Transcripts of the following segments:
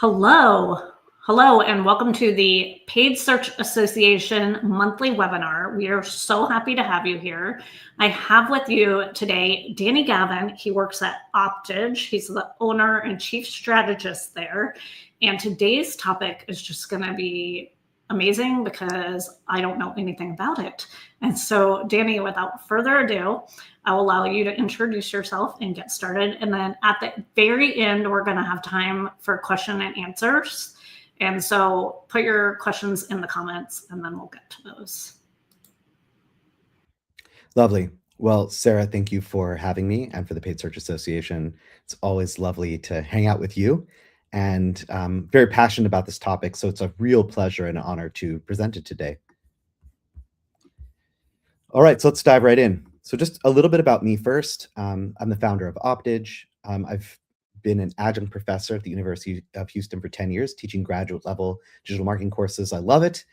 Hello. Hello, and welcome to the Paid Search Association monthly webinar. We are so happy to have you here. I have with you today Danny Gavin. He works at Optidge. He's the owner and chief strategist there. And today's topic is just going to be amazing because I don't know anything about it. And so, Danny, without further ado, I'll allow you to introduce yourself and get started. And then at the very end, we're going to have time for question and answers. And so put your questions in the comments and then we'll get to those. Lovely. Well, Sarah, thank you for having me and for the Paid Search Association. It's always lovely to hang out with you, and I'm very passionate about this topic, so it's a real pleasure and honor to present it today. All right, so let's dive right in. So just a little bit about me first. I'm the founder of Optidge. I've been an adjunct professor at the University of Houston for 10 years, teaching graduate level digital marketing courses. I love it.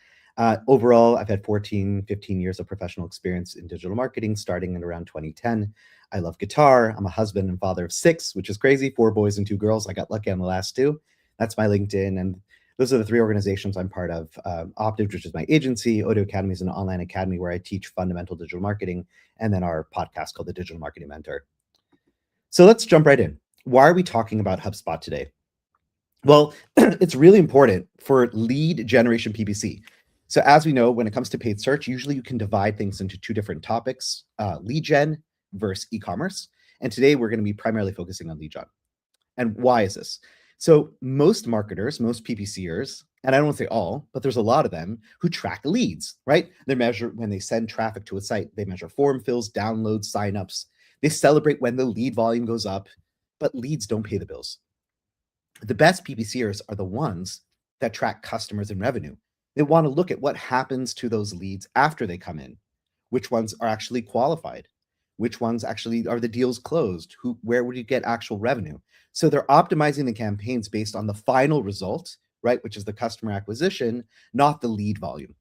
Overall, I've had 15 years of professional experience in digital marketing, starting in around 2010. I love guitar. I'm a husband and father of 6, which is crazy, 4 boys and 2 girls. I got lucky on the last 2. That's my LinkedIn. And those are the 3 organizations I'm part of. Optidge, which is my agency. Odoo Academy is an online academy where I teach fundamental digital marketing. And then our podcast called The Digital Marketing Mentor. So let's jump right in. Why are we talking about HubSpot today? Well, it's really important for lead generation PPC. So as we know, when it comes to paid search, usually you can divide things into 2 different topics, lead gen versus e-commerce. And today we're going to be primarily focusing on lead gen. And why is this? So most marketers, most PPCers, and I don't want to say all, but there's a lot of them who track leads, right? They measure when they send traffic to a site, they measure form fills, downloads, signups. They celebrate when the lead volume goes up, but leads don't pay the bills. The best PPCers are the ones that track customers and revenue. They want to look at what happens to those leads after they come in, which ones are actually qualified, which ones actually are the deals closed, where would you get actual revenue? So they're optimizing the campaigns based on the final result, right, which is the customer acquisition, not the lead volume.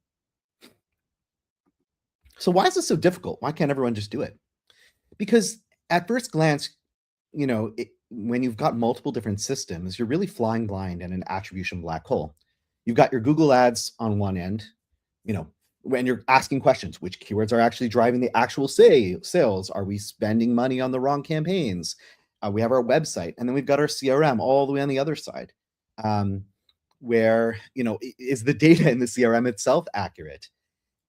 So why is this so difficult? Why can't everyone just do it? Because at first glance, when you've got multiple different systems, you're really flying blind in an attribution black hole. You've got your Google Ads on one end, when you're asking questions, which keywords are actually driving the actual sales? Are we spending money on the wrong campaigns? We have our website, and then we've got our CRM all the way on the other side, where, is the data in the CRM itself accurate?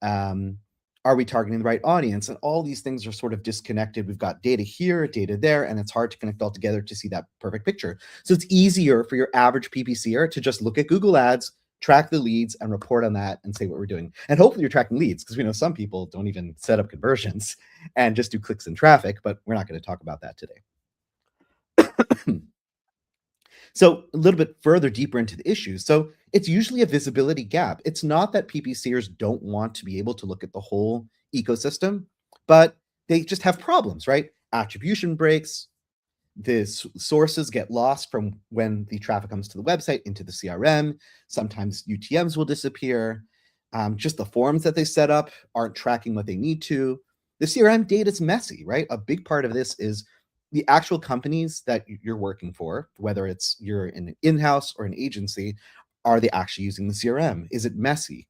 Are we targeting the right audience? And all these things are sort of disconnected. We've got data here, data there, and it's hard to connect all together to see that perfect picture. So it's easier for your average PPCer to just look at Google Ads, track the leads, and report on that and say what we're doing. And hopefully you're tracking leads, because we know some people don't even set up conversions and just do clicks and traffic, but we're not going to talk about that today. So a little bit further deeper into the issues. So it's usually a visibility gap. It's not that PPCers don't want to be able to look at the whole ecosystem, but they just have problems, right? Attribution breaks, the sources get lost from when the traffic comes to the website into the CRM. Sometimes UTMs will disappear. Just the forms that they set up aren't tracking what they need to. The CRM data is messy, right? A big part of this is the actual companies that you're working for, whether it's you're in an in-house or an agency, are they actually using the CRM? Is it messy?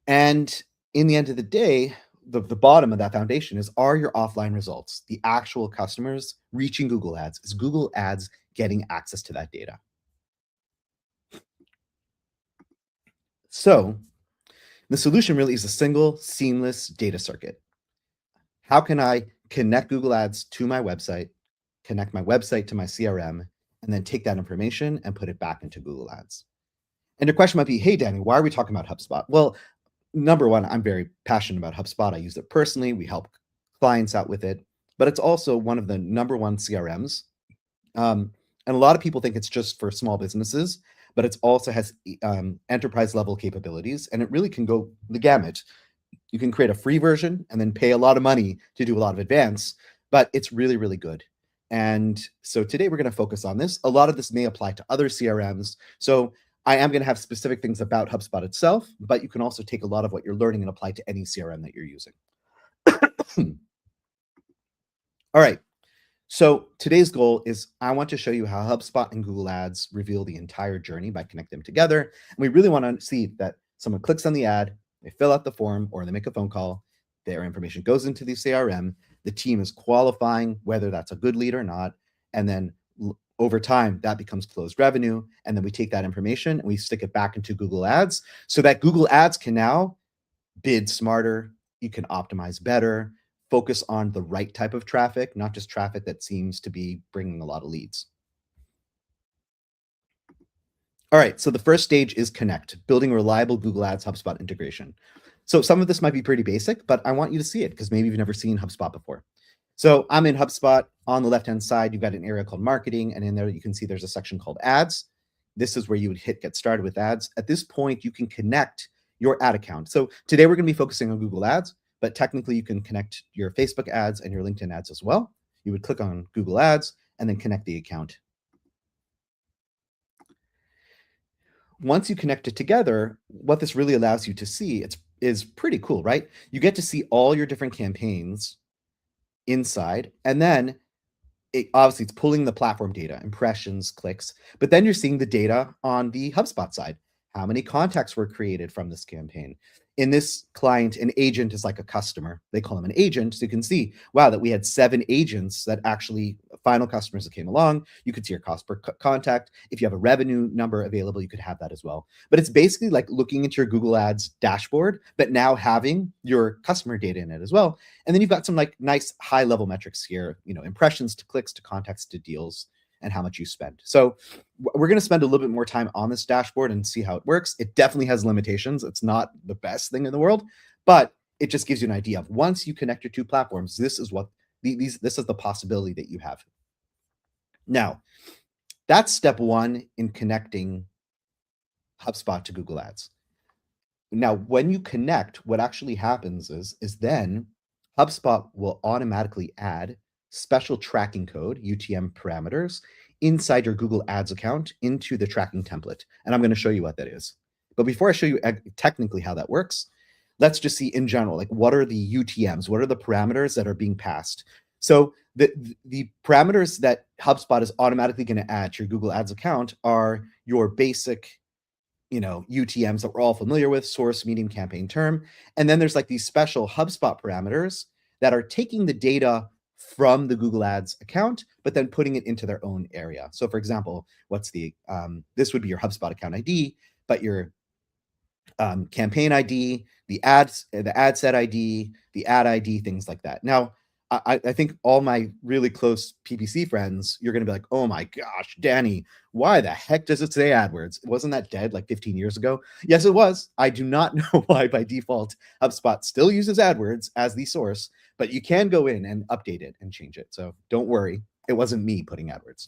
And in the end of the day, the bottom of that foundation is, are your offline results, the actual customers, reaching Google Ads? Is Google Ads getting access to that data? So the solution really is a single seamless data circuit. How can I connect Google Ads to my website, connect my website to my CRM, and then take that information and put it back into Google Ads? And your question might be, hey, Danny, why are we talking about HubSpot? Well, number one, I'm very passionate about HubSpot. I use it personally. We help clients out with it, but it's also one of the number 1 CRMs. And a lot of people think it's just for small businesses, but it also has enterprise level capabilities, and it really can go the gamut. You can create a free version and then pay a lot of money to do a lot of advanced, but it's really, really good. And so today we're going to focus on this. A lot of this may apply to other CRMs. So I am going to have specific things about HubSpot itself, but you can also take a lot of what you're learning and apply to any CRM that you're using. All right. So today's goal is I want to show you how HubSpot and Google Ads reveal the entire journey by connecting them together. And we really want to see that someone clicks on the ad, they fill out the form, or they make a phone call, their information goes into the CRM, the team is qualifying whether that's a good lead or not, and then over time that becomes closed revenue. And then we take that information and we stick it back into Google Ads so that Google Ads can now bid smarter, you can optimize better, focus on the right type of traffic, not just traffic that seems to be bringing a lot of leads. All right, so the first stage is connect, building reliable Google Ads HubSpot integration. So some of this might be pretty basic, but I want you to see it because maybe you've never seen HubSpot before. So I'm in HubSpot. On the left-hand side, you've got an area called marketing, and in there you can see there's a section called ads. This is where you would hit get started with ads. At this point, you can connect your ad account. So today we're going to be focusing on Google Ads, but technically you can connect your Facebook ads and your LinkedIn ads as well. You would click on Google Ads and then connect the account. Once you connect it together, what this really allows you to see is pretty cool, right? You get to see all your different campaigns inside, and then obviously it's pulling the platform data, impressions, clicks, but then you're seeing the data on the HubSpot side. How many contacts were created from this campaign? In this client, an agent is like a customer. They call them an agent. So you can see, wow, that we had 7 agents that actually final customers that came along. You could see your cost per contact. If you have a revenue number available, you could have that as well. But it's basically like looking into your Google Ads dashboard, but now having your customer data in it as well. And then you've got some like nice high level metrics here, impressions to clicks to contacts to deals and how much you spend. So we're going to spend a little bit more time on this dashboard and see how it works. It definitely has limitations. It's not the best thing in the world, but it just gives you an idea of once you connect your 2 platforms, this is what this is the possibility that you have. Now, that's step 1 in connecting HubSpot to Google Ads. Now, when you connect, what actually happens is then HubSpot will automatically add special tracking code, UTM parameters, inside your Google Ads account into the tracking template. And I'm going to show you what that is. But before I show you technically how that works, let's just see in general, like what are the UTMs? What are the parameters that are being passed? So the parameters that HubSpot is automatically going to add to your Google Ads account are your basic UTMs that we're all familiar with, source, medium, campaign, term. And then there's like these special HubSpot parameters that are taking the data from the Google Ads account, but then putting it into their own area. So for example, this would be your HubSpot account ID, but your campaign ID, the ad set ID, the ad ID, things like that. Now, I think all my really close PPC friends, you're going to be like, oh my gosh, Danny, why the heck does it say AdWords? Wasn't that dead like 15 years ago? Yes, it was. I do not know why by default HubSpot still uses AdWords as the source, but you can go in and update it and change it. So don't worry. It wasn't me putting AdWords.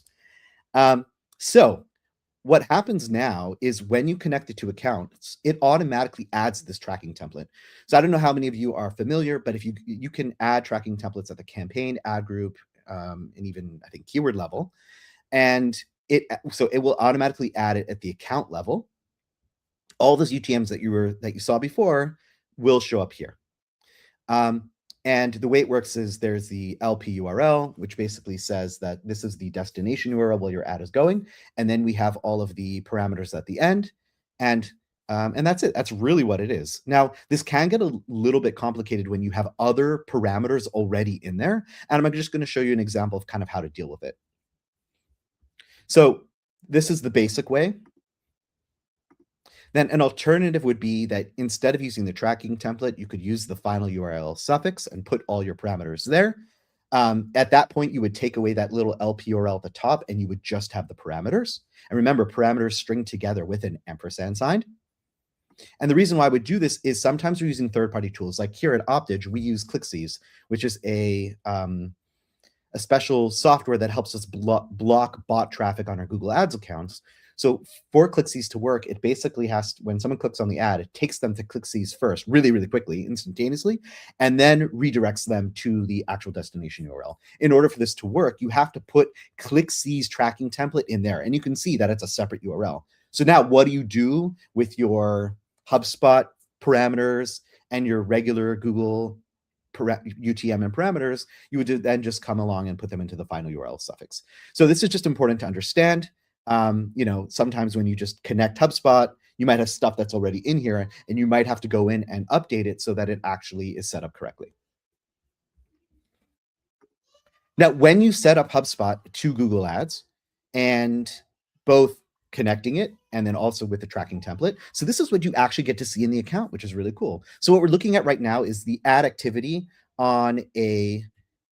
So what happens now is when you connect it to accounts, it automatically adds this tracking template. So I don't know how many of you are familiar, but if you can add tracking templates at the campaign, ad group, and even I think keyword level, and it will automatically add it at the account level. All those UTMs that you saw before will show up here. And the way it works is there's the LP URL, which basically says that this is the destination URL where your ad is going. And then we have all of the parameters at the end. And that's it. That's really what it is. Now, this can get a little bit complicated when you have other parameters already in there. And I'm just going to show you an example of kind of how to deal with it. So this is the basic way. Then an alternative would be that instead of using the tracking template, you could use the final URL suffix and put all your parameters there. At that point, you would take away that little LP URL at the top and you would just have the parameters. And remember, parameters string together with an ampersand sign. And the reason why I would do this is sometimes we're using third-party tools. Like here at Optidge, we use ClickSees, which is a special software that helps us block bot traffic on our Google Ads accounts. So for ClickSees to work, it basically when someone clicks on the ad, it takes them to ClickSees first, really, really quickly, instantaneously, and then redirects them to the actual destination URL. In order for this to work, you have to put ClickSees tracking template in there, and you can see that it's a separate URL. So now what do you do with your HubSpot parameters and your regular Google UTM and parameters, you would then just come along and put them into the final URL suffix. So this is just important to understand. Sometimes when you just connect HubSpot, you might have stuff that's already in here, and you might have to go in and update it so that it actually is set up correctly. Now, when you set up HubSpot to Google Ads, and both connecting it and then also with the tracking template, so this is what you actually get to see in the account, which is really cool. So what we're looking at right now is the ad activity on a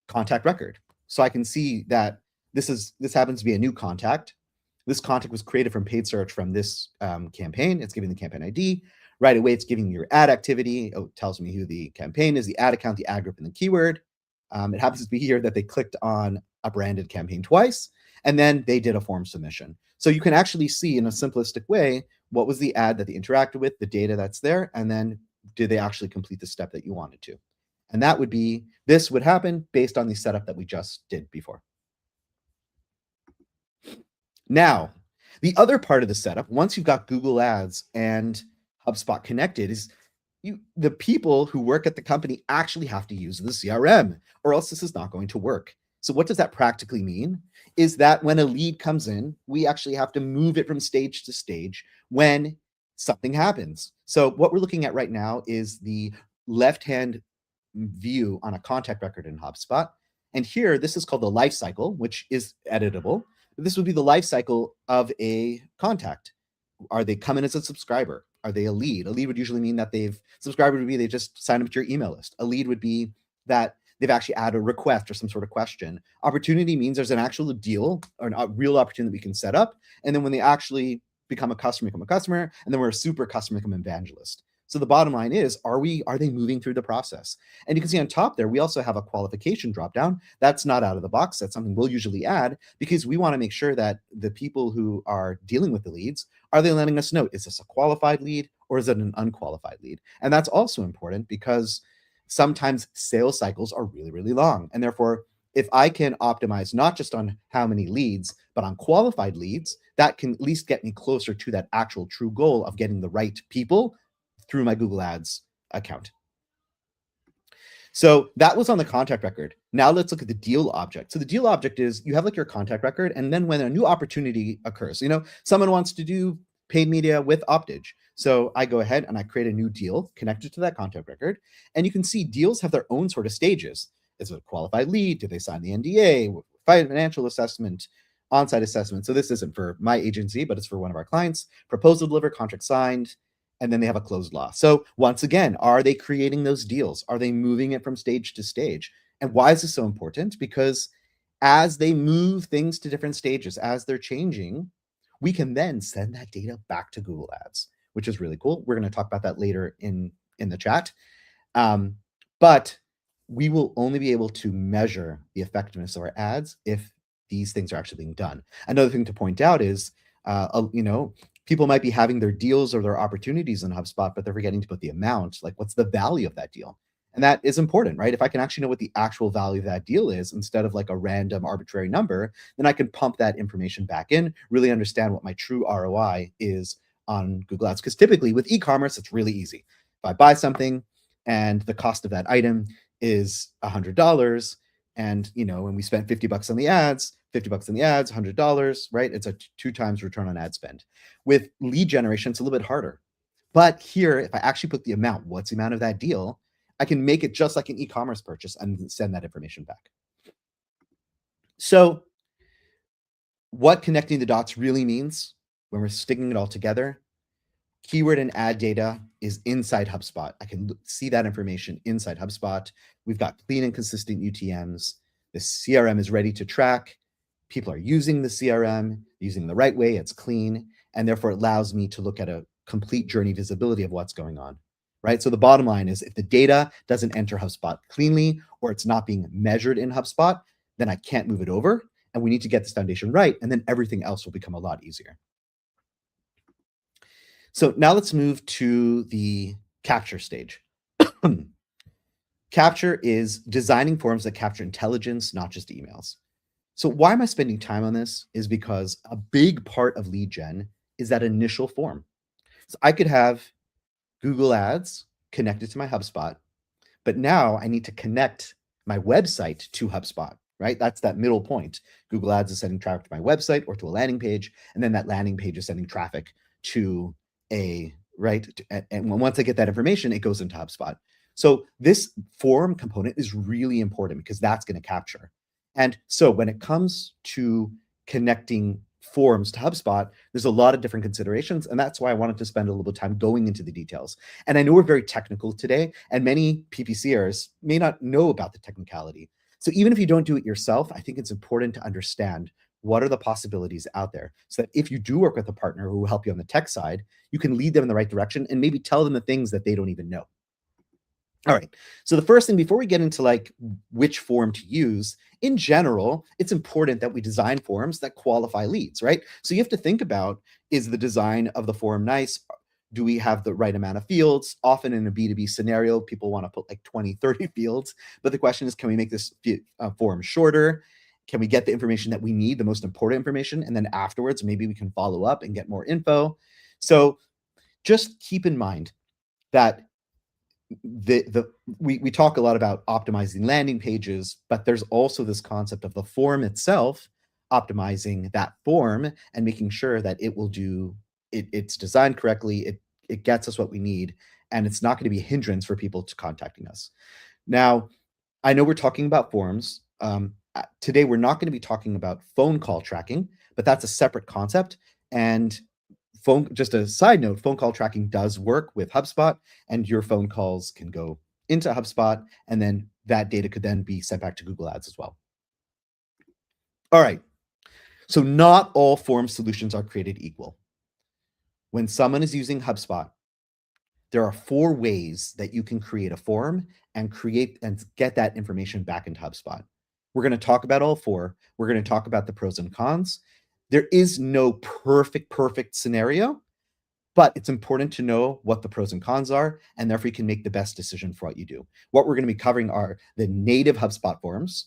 contact record. So I can see that this happens to be a new contact. This contact was created from paid search from this campaign. It's giving the campaign ID. Right away, it's giving your ad activity. Oh, it tells me who the campaign is, the ad account, the ad group, and the keyword. It happens to be here that they clicked on a branded campaign twice, and then they did a form submission. So you can actually see in a simplistic way, what was the ad that they interacted with, the data that's there, and then did they actually complete the step that you wanted to? And this would happen based on the setup that we just did before. Now, the other part of the setup, once you've got Google Ads and HubSpot connected, is the people who work at the company actually have to use the CRM, or else this is not going to work. So what does that practically mean? Is that when a lead comes in, we actually have to move it from stage to stage when something happens. So what we're looking at right now is the left-hand view on a contact record in HubSpot. And here, this is called the life cycle, which is editable. This would be the life cycle of a contact. Are they coming as a subscriber? Are they a lead? A lead would usually mean that subscriber would be they just signed up to your email list. A lead would be that they've actually added a request or some sort of question. Opportunity means there's an actual deal or a real opportunity we can set up. And then when they actually become a customer, and then we're a super customer, become evangelist. So the bottom line is, are they moving through the process? And you can see on top there, we also have a qualification dropdown. That's not out of the box. That's something we'll usually add because we want to make sure that the people who are dealing with the leads, are they letting us know, is this a qualified lead or is it an unqualified lead? And that's also important because sometimes sales cycles are really, really long. And therefore, if I can optimize not just on how many leads, but on qualified leads, that can at least get me closer to that actual true goal of getting the right people through my Google Ads account. So that was on the contact record. Now let's look at the deal object. So the deal object is you have like your contact record, and then when a new opportunity occurs, someone wants to do paid media with Optidge. So I go ahead and I create a new deal connected to that contact record. And you can see deals have their own sort of stages. Is it a qualified lead? Do they sign the NDA? Financial assessment, on-site assessment. So this isn't for my agency, but it's for one of our clients. Proposal delivered, contract signed, and then they have a closed law. So once again, are they creating those deals? Are they moving it from stage to stage? And why is this so important? Because as they move things to different stages, as they're changing, we can then send that data back to Google Ads, which is really cool. We're going to talk about that later in the chat. But we will only be able to measure the effectiveness of our ads if these things are actually being done. Another thing to point out is, people might be having their deals or their opportunities in HubSpot, but they're forgetting to put the amount, like what's the value of that deal? And that is important, right? If I can actually know what the actual value of that deal is instead of like a random arbitrary number, then I can pump that information back in, really understand what my true ROI is on Google Ads. Because typically with e-commerce, it's really easy. If I buy something and the cost of that item is $100, and when we spent $50 on the ads, $100, right? It's a 2 times return on ad spend. With lead generation, it's a little bit harder. But here, if I actually put the amount, what's the amount of that deal, I can make it just like an e-commerce purchase and send that information back. So what connecting the dots really means when we're sticking it all together, keyword and ad data is inside HubSpot. I can see that information inside HubSpot. We've got clean and consistent UTMs. The CRM is ready to track. People are using the CRM, using the right way, it's clean, and therefore it allows me to look at a complete journey visibility of what's going on, right? So the bottom line is if the data doesn't enter HubSpot cleanly or it's not being measured in HubSpot, then I can't move it over, and we need to get this foundation right, and then everything else will become a lot easier. So now let's move to the capture stage. Capture is designing forms that capture intelligence, not just emails. So why am I spending time on this? Is because a big part of lead gen is that initial form. So I could have Google Ads connected to my HubSpot, But now I need to connect my website to HubSpot, right? That's that middle point. Google Ads is sending traffic to my website or to a landing page, and then that landing page is sending traffic to a, right? And once I get that information, it goes into HubSpot. So this form component is really important because that's going to capture. And so when it comes to connecting forms to HubSpot, there's a lot of different considerations. And that's why I wanted to spend a little bit of time going into the details. And I know we're very technical today, and many PPCers may not know about the technicality. So even if you don't do it yourself, I think it's important to understand what are the possibilities out there so that if you do work with a partner who will help you on the tech side, you can lead them in the right direction and maybe tell them the things that they don't even know. All right. So the first thing, before we get into like which form to use, in general, it's important that we design forms that qualify leads, right? So you have to think about, is the design of the form nice? Do we have the right amount of fields? Often in a B2B scenario, people want to put like 20, 30 fields. But the question is, can we make this form shorter? Can we get the information that we need, the most important information? And then afterwards, maybe we can follow up and get more info. Just keep in mind that we talk a lot about optimizing landing pages, but there's also this concept of the form itself, optimizing that form and making sure that it will do it's designed correctly, it gets us what we need, and it's not going to be a hindrance for people to contacting us. Now, I know we're talking about forms. Today, we're not going to be talking about phone call tracking, but that's a separate concept. And just a side note, phone call tracking does work with HubSpot, and your phone calls can go into HubSpot, and then that data could then be sent back to Google Ads as well. All right. So not all form solutions are created equal. When someone is using HubSpot, there are 4 ways that you can create a form and get that information back into HubSpot. We're going to talk about all 4. We're going to talk about the pros and cons. There is no perfect scenario, but it's important to know what the pros and cons are, and therefore you can make the best decision for what you do. What we're going to be covering are the native HubSpot forms,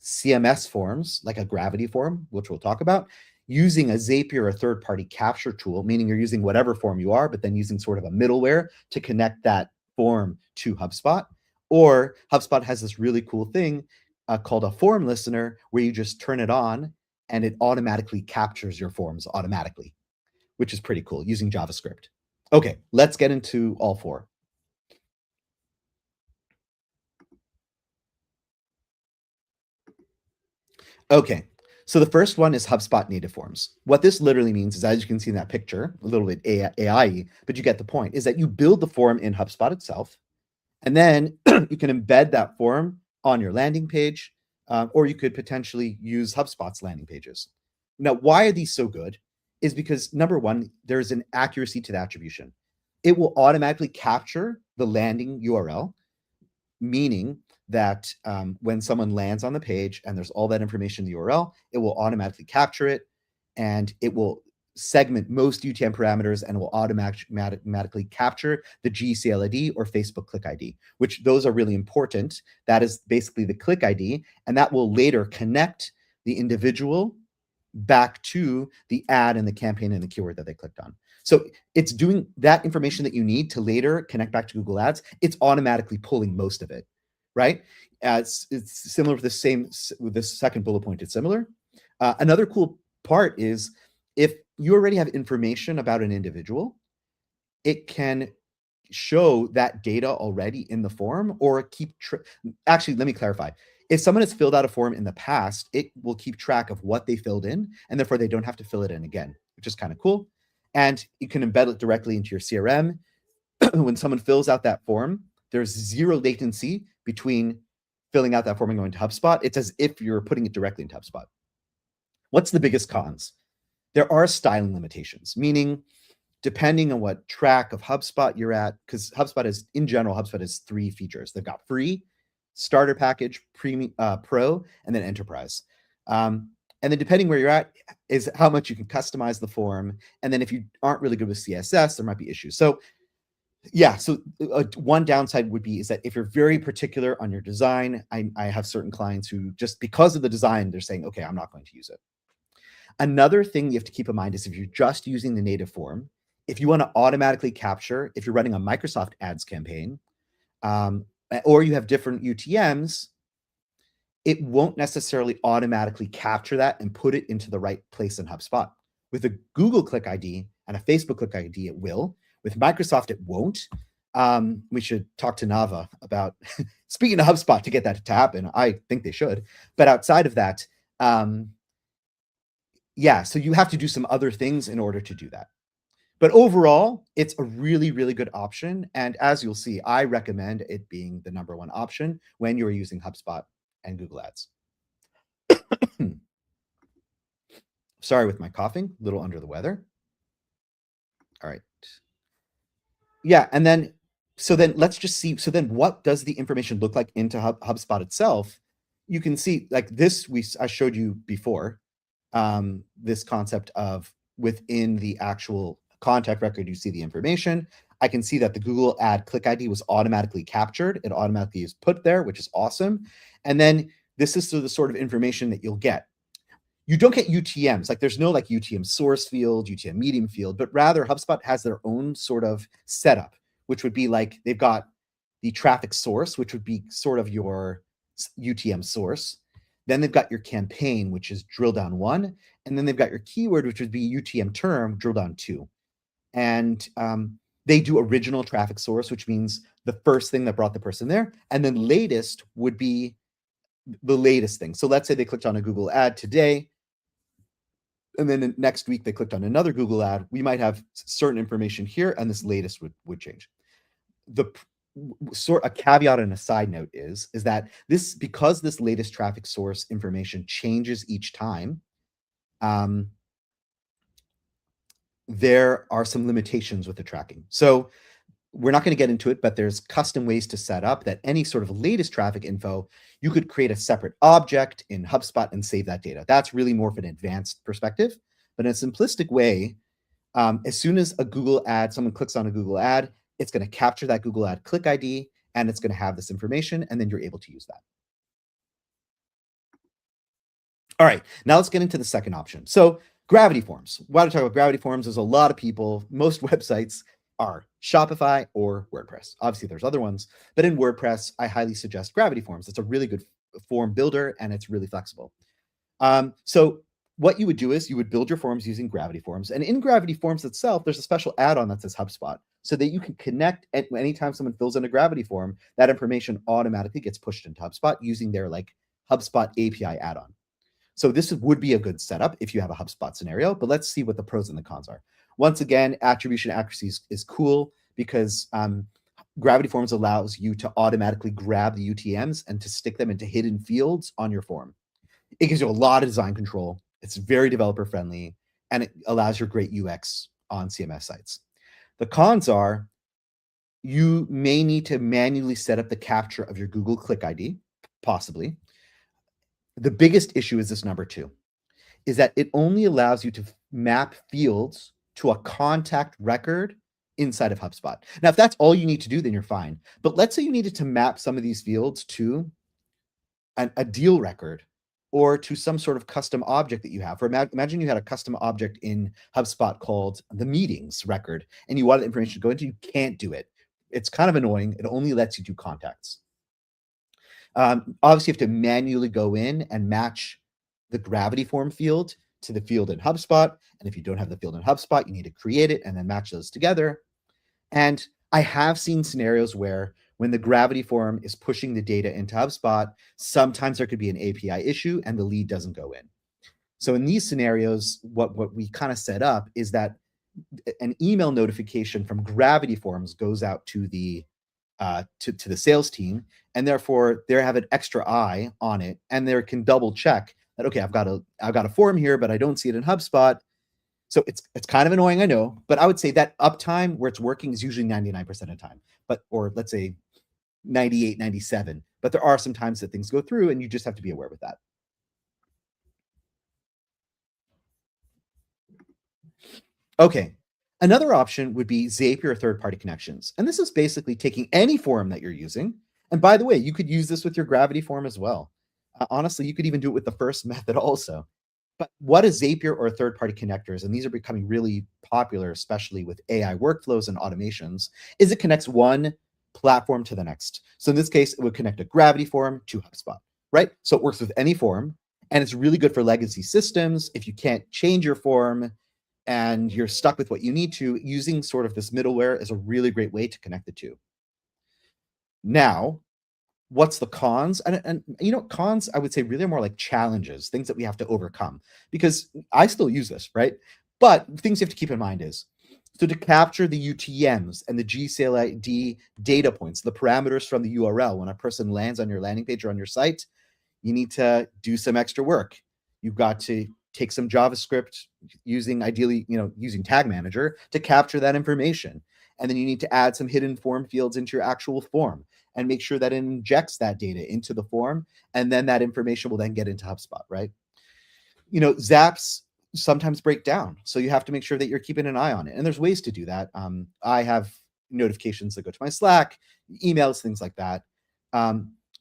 CMS forms, like a Gravity form, which we'll talk about, using a Zapier or a third-party capture tool, meaning you're using whatever form you are, but then using sort of a middleware to connect that form to HubSpot. Or HubSpot has this really cool thing called a form listener, where you just turn it on and it automatically captures your forms automatically, which is pretty cool, using JavaScript. Okay, let's get into all 4. Okay, so the first one is HubSpot native forms. What this literally means is, as you can see in that picture, a little bit AI, but you get the point, is that you build the form in HubSpot itself, and then you can embed that form on your landing page, or you could potentially use HubSpot's landing pages. Now, why are these so good? Is because, number one, there's an accuracy to the attribution. It will automatically capture the landing URL, meaning that when someone lands on the page and there's all that information in the URL, it will automatically capture it, and it will segment most UTM parameters, and will automatically capture the GCL ID or Facebook click ID, which those are really important. That is basically the click ID, and that will later connect the individual back to the ad and the campaign and the keyword that they clicked on. So it's doing that information that you need to later connect back to Google Ads. It's automatically pulling most of it, right? It's similar with the second bullet point. It's similar. Another cool part is, if you already have information about an individual, it can show that data already in the form, or actually, let me clarify. If someone has filled out a form in the past, it will keep track of what they filled in, and therefore they don't have to fill it in again, which is kind of cool. And you can embed it directly into your CRM. When someone fills out that form, there's 0 latency between filling out that form and going to HubSpot. It's as if you're putting it directly into HubSpot. What's the biggest cons? There are styling limitations, meaning depending on what track of HubSpot you're at, because HubSpot has 3 features. They've got free, starter package, premium, pro, and then enterprise. And then depending where you're at is how much you can customize the form. And then if you aren't really good with CSS, there might be issues. So yeah, so one downside would be is that if you're very particular on your design, I have certain clients who, just because of the design, they're saying, okay, I'm not going to use it. Another thing you have to keep in mind is, if you're just using the native form, if you want to automatically capture, if you're running a Microsoft Ads campaign, or you have different UTMs, it won't necessarily automatically capture that and put it into the right place in HubSpot. With a Google Click ID and a Facebook Click ID, it will. With Microsoft, it won't. We should talk to Nava about speaking to HubSpot to get that to happen. I think they should. But outside of that, yeah, so you have to do some other things in order to do that. But overall, it's a really, really good option. And as you'll see, I recommend it being the #1 option when you're using HubSpot and Google Ads. Sorry with my coughing, a little under the weather. All right. Yeah, and then, so then let's just see, so then what does the information look like into HubSpot itself? You can see like this, I showed you before, this concept of within the actual contact record, you see the information. I can see that the Google ad click ID was automatically captured. It automatically is put there, which is awesome. And then this is the sort of information that you'll get. You don't get UTMs, like there's no like UTM source field, UTM medium field, but rather HubSpot has their own sort of setup, which would be like they've got the traffic source, which would be sort of your UTM source. Then they've got your campaign, which is drill down 1. And then they've got your keyword, which would be UTM term, drill down 2. And they do original traffic source, which means the first thing that brought the person there. And then latest would be the latest thing. So let's say they clicked on a Google ad today, and then next week they clicked on another Google ad. We might have certain information here, and this latest would change. A caveat and a side note is that because this latest traffic source information changes each time, there are some limitations with the tracking. So we're not going to get into it, but there's custom ways to set up that any sort of latest traffic info, you could create a separate object in HubSpot and save that data. That's really more of an advanced perspective, but in a simplistic way, as soon as a Google ad, someone clicks on a Google ad, it's going to capture that Google ad click ID, and it's going to have this information, and then you're able to use that. All right, now let's get into the second option. So Gravity Forms. Why do I talk about Gravity Forms? There's a lot of people, most websites are Shopify or WordPress. Obviously, there's other ones, but in WordPress, I highly suggest Gravity Forms. It's a really good form builder, and it's really flexible. So what you would do is you would build your forms using Gravity Forms, and in Gravity Forms itself, there's a special add-on that says HubSpot, so that you can connect anytime someone fills in a Gravity form, that information automatically gets pushed into HubSpot using their like HubSpot API add-on. So this would be a good setup if you have a HubSpot scenario, but let's see what the pros and the cons are. Once again, attribution accuracy is cool because Gravity Forms allows you to automatically grab the UTMs and to stick them into hidden fields on your form. It gives you a lot of design control. It's very developer friendly, and it allows your great UX on CMS sites. The cons are you may need to manually set up the capture of your Google Click ID, possibly. The biggest issue is this #2, is that it only allows you to map fields to a contact record inside of HubSpot. Now, if that's all you need to do, then you're fine. But let's say you needed to map some of these fields to a deal record or to some sort of custom object that you have. Or imagine you had a custom object in HubSpot called the meetings record, and you wanted the information to go into, you can't do it. It's kind of annoying. It only lets you do contacts. Obviously, you have to manually go in and match the Gravity Form field to the field in HubSpot. And if you don't have the field in HubSpot, you need to create it and then match those together. And I have seen scenarios where when the Gravity Form is pushing the data into HubSpot, sometimes there could be an API issue and the lead doesn't go in. So in these scenarios, what we kind of set up is that an email notification from Gravity Forms goes out to the to the sales team, and therefore they have an extra eye on it, and they can double check that, okay, I've got a form here, but I don't see it in HubSpot. So it's kind of annoying, I know, but I would say that uptime where it's working is usually 99% of the time, or let's say 98, 97, but there are some times that things go through and you just have to be aware with that. Okay. Another option would be Zapier or third-party connections. And this is basically taking any form that you're using. And by the way, you could use this with your Gravity form as well. Honestly, you could even do it with the first method also. But what is Zapier or third-party connectors, and these are becoming really popular, especially with AI workflows and automations, is it connects one platform to the next. So in this case, it would connect a Gravity form to HubSpot, right? So it works with any form, and it's really good for legacy systems. If you can't change your form and you're stuck with what you need to, using sort of this middleware is a really great way to connect the two. Now, what's the cons? And you know, cons, I would say really are more like challenges, things that we have to overcome, because I still use this, right? But things you have to keep in mind is, so to capture the UTMs and the GCLID data points, the parameters from the URL, when a person lands on your landing page or on your site, you need to do some extra work. You've got to take some JavaScript using ideally, using Tag Manager to capture that information. And then you need to add some hidden form fields into your actual form and make sure that it injects that data into the form. And then that information will then get into HubSpot, right? Zaps sometimes break down. So you have to make sure that you're keeping an eye on it. And there's ways to do that. I have notifications that go to my Slack, emails, things like that.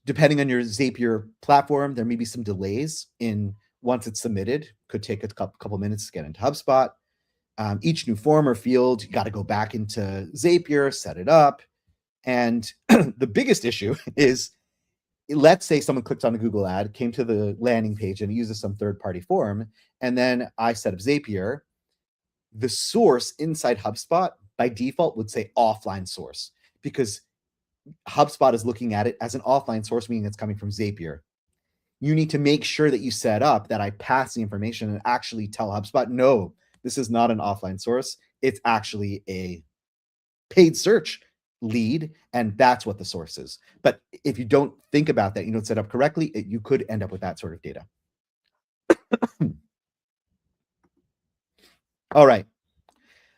Depending on your Zapier platform, there may be some delays in once it's submitted. Could take a couple minutes to get into HubSpot. Each new form or field, you got to go back into Zapier, set it up. And the biggest issue is, let's say someone clicked on a Google ad, came to the landing page and uses some third-party form, and then I set up Zapier. The source inside HubSpot by default would say offline source, because HubSpot is looking at it as an offline source, meaning it's coming from Zapier. You need to make sure that you set up that I pass the information and actually tell HubSpot, no, this is not an offline source. It's actually a paid search lead, and that's what the source is. But if you don't think about that, you don't set up correctly, you could end up with that sort of data. All right.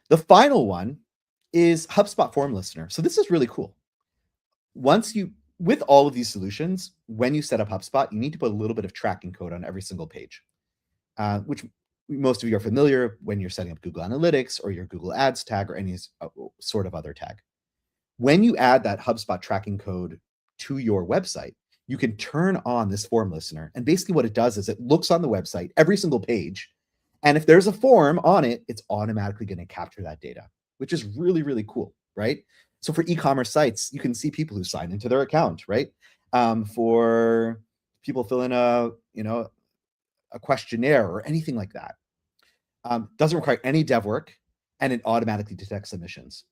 The final one is HubSpot Form Listener. So this is really cool. With all of these solutions, when you set up HubSpot, you need to put a little bit of tracking code on every single page, which most of you are familiar when you're setting up Google Analytics or your Google Ads tag or any sort of other tag. When you add that HubSpot tracking code to your website, you can turn on this form listener. And basically what it does is it looks on the website, every single page, and if there's a form on it, it's automatically going to capture that data, which is really, really cool, right? So for e-commerce sites, you can see people who sign into their account, right? For people fill in a questionnaire or anything like that. Doesn't require any dev work, and it automatically detects submissions.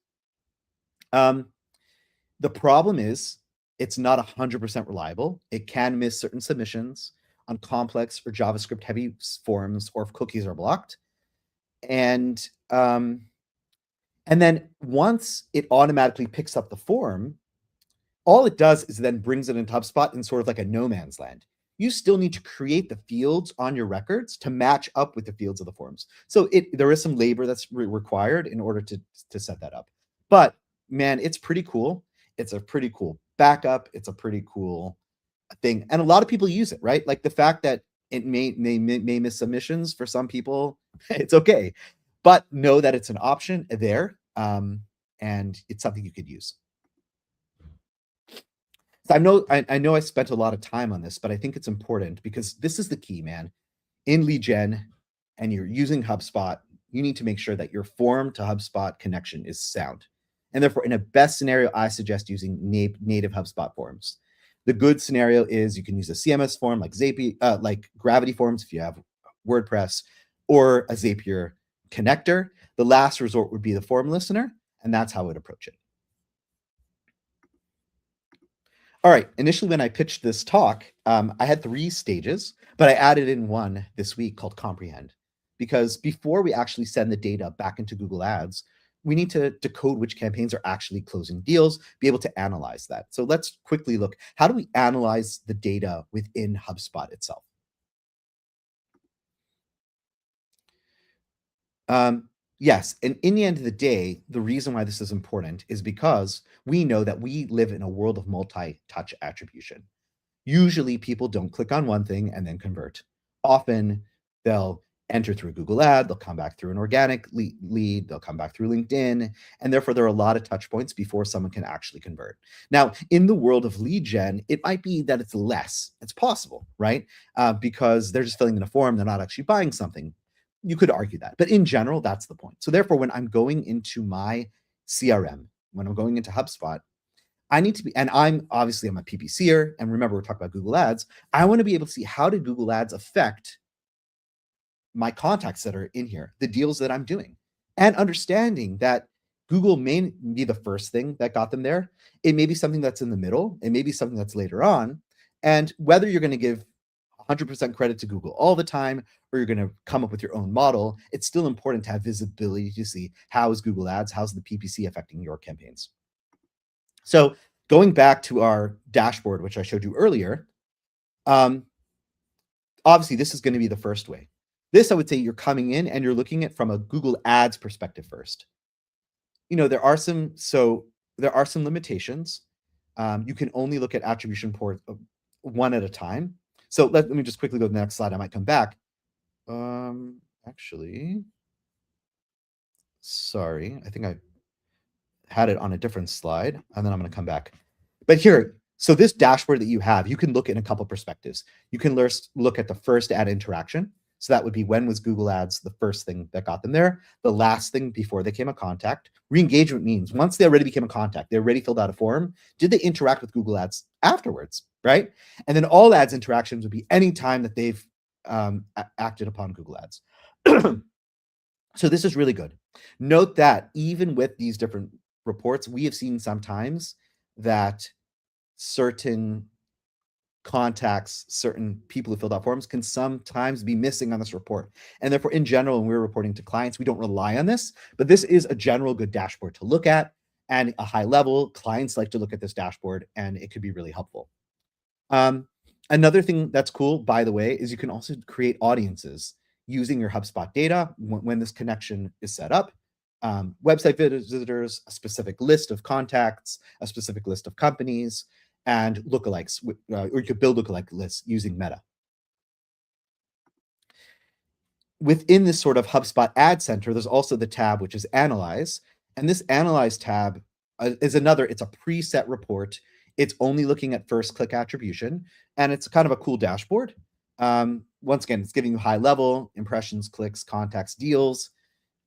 The problem is it's not 100% reliable. It can miss certain submissions on complex or JavaScript heavy forms, or if cookies are blocked. And then once it automatically picks up the form, all it does is then brings it into HubSpot in sort of like a no man's land. You still need to create the fields on your records to match up with the fields of the forms. So there is some labor that's required in order to set that up. But man, it's pretty cool. It's a pretty cool backup. It's a pretty cool thing. And a lot of people use it, right? Like the fact that it may miss submissions for some people, it's okay. But know that it's an option there, and it's something you could use. So I know I spent a lot of time on this, but I think it's important because this is the key, man. In lead gen, and you're using HubSpot, you need to make sure that your form to HubSpot connection is sound. And therefore, in a best scenario, I suggest using native HubSpot forms. The good scenario is you can use a CMS form like Zapier, like Gravity forms if you have WordPress, or a Zapier connector. The last resort would be the form listener, and that's how I would approach it. All right, initially when I pitched this talk, I had 3 stages, but I added in one this week called Comprehend, because before we actually send the data back into Google Ads, we need to decode which campaigns are actually closing deals, be able to analyze that. So let's quickly look, how do we analyze the data within HubSpot itself? Yes, and in the end of the day, the reason why this is important is because we know that we live in a world of multi-touch attribution. Usually people don't click on one thing and then convert. Often they'll enter through a Google ad, they'll come back through an organic lead, they'll come back through LinkedIn, and therefore there are a lot of touch points before someone can actually convert. Now, in the world of lead gen, it might be that it's less. It's possible, right? Because they're just filling in a form, they're not actually buying something. You could argue that, but in general, that's the point. So therefore, when I'm going into my CRM, when I'm going into HubSpot, I need to be, and I'm a PPCer, and remember, we're talking about Google Ads. I want to be able to see, how did Google Ads affect my contacts that are in here, the deals that I'm doing, and understanding that Google may be the first thing that got them there. It may be something that's in the middle. It may be something that's later on. And whether you're going to give 100% credit to Google all the time, or you're going to come up with your own model, it's still important to have visibility to see, how is Google Ads, how's the PPC affecting your campaigns. So going back to our dashboard, which I showed you earlier, obviously this is going to be the first way. This, I would say, you're coming in and you're looking at from a Google Ads perspective first. There are some limitations. You can only look at attribution port one at a time. So let me just quickly go to the next slide. I might come back. Actually, sorry, I think I had it on a different slide, and then I'm going to come back. But here, so this dashboard that you have, you can look in a couple perspectives. You can look at the first ad interaction. So that would be, when was Google Ads the first thing that got them there? The last thing before they became a contact. Re-engagement means once they already became a contact, they already filled out a form, did they interact with Google Ads afterwards, right? And then all ads interactions would be any time that they've acted upon Google Ads. So this is really good. Note that even with these different reports, we have seen sometimes that certain contacts, certain people who filled out forms can sometimes be missing on this report. And therefore, in general, when we're reporting to clients, we don't rely on this, but this is a general good dashboard to look at, and a high level. Clients like to look at this dashboard, and it could be really helpful. Another thing that's cool, by the way, is you can also create audiences using your HubSpot data when this connection is set up. Website visitors, a specific list of contacts, a specific list of companies, and lookalikes, or you could build lookalike lists using Meta. Within this sort of HubSpot Ad Center, there's also the tab which is Analyze. And this Analyze tab is it's a preset report. It's only looking at first click attribution, and it's kind of a cool dashboard. Once again, it's giving you high level impressions, clicks, contacts, deals,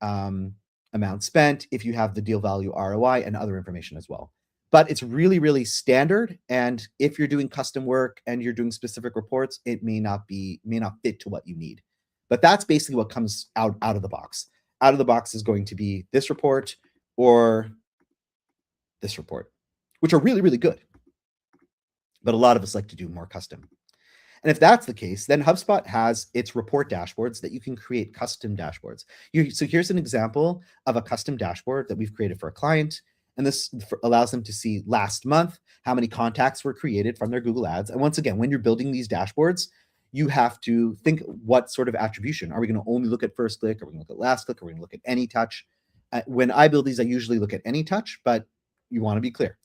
amount spent, if you have the deal value, ROI, and other information as well. But it's really, really standard. And if you're doing custom work and you're doing specific reports, it may not fit to what you need. But that's basically what comes out of the box. Out of the box is going to be this report or this report, which are really, really good. But a lot of us like to do more custom. And if that's the case, then HubSpot has its report dashboards that you can create custom dashboards. So here's an example of a custom dashboard that we've created for a client. And this allows them to see last month how many contacts were created from their Google Ads. And once again, when you're building these dashboards, you have to think, what sort of attribution? Are we going to only look at first click? Are we going to look at last click? Are we going to look at any touch? When I build these, I usually look at any touch, but you want to be clear.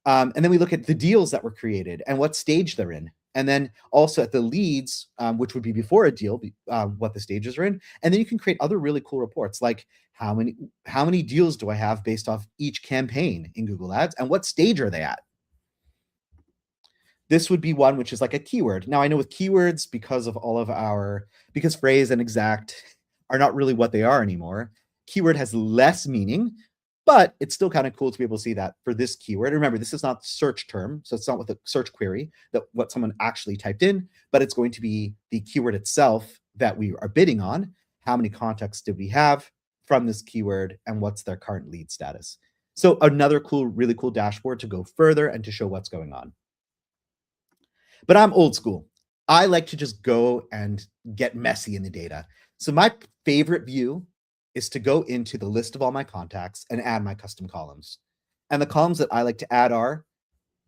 And then we look at the deals that were created and what stage they're in. And then also at the leads, which would be before a deal, what the stages are in. And then you can create other really cool reports, like how many deals do I have based off each campaign in Google Ads, and what stage are they at? This would be one which is like a keyword. Now I know with keywords, because phrase and exact are not really what they are anymore, keyword has less meaning, but it's still kind of cool to be able to see that for this keyword. Remember, this is not search term, so it's not with a search query what someone actually typed in, but it's going to be the keyword itself that we are bidding on. How many contacts did we have from this keyword, and what's their current lead status? So another really cool dashboard to go further and to show what's going on. But I'm old school. I like to just go and get messy in the data. So my favorite view is to go into the list of all my contacts and add my custom columns. And the columns that I like to add are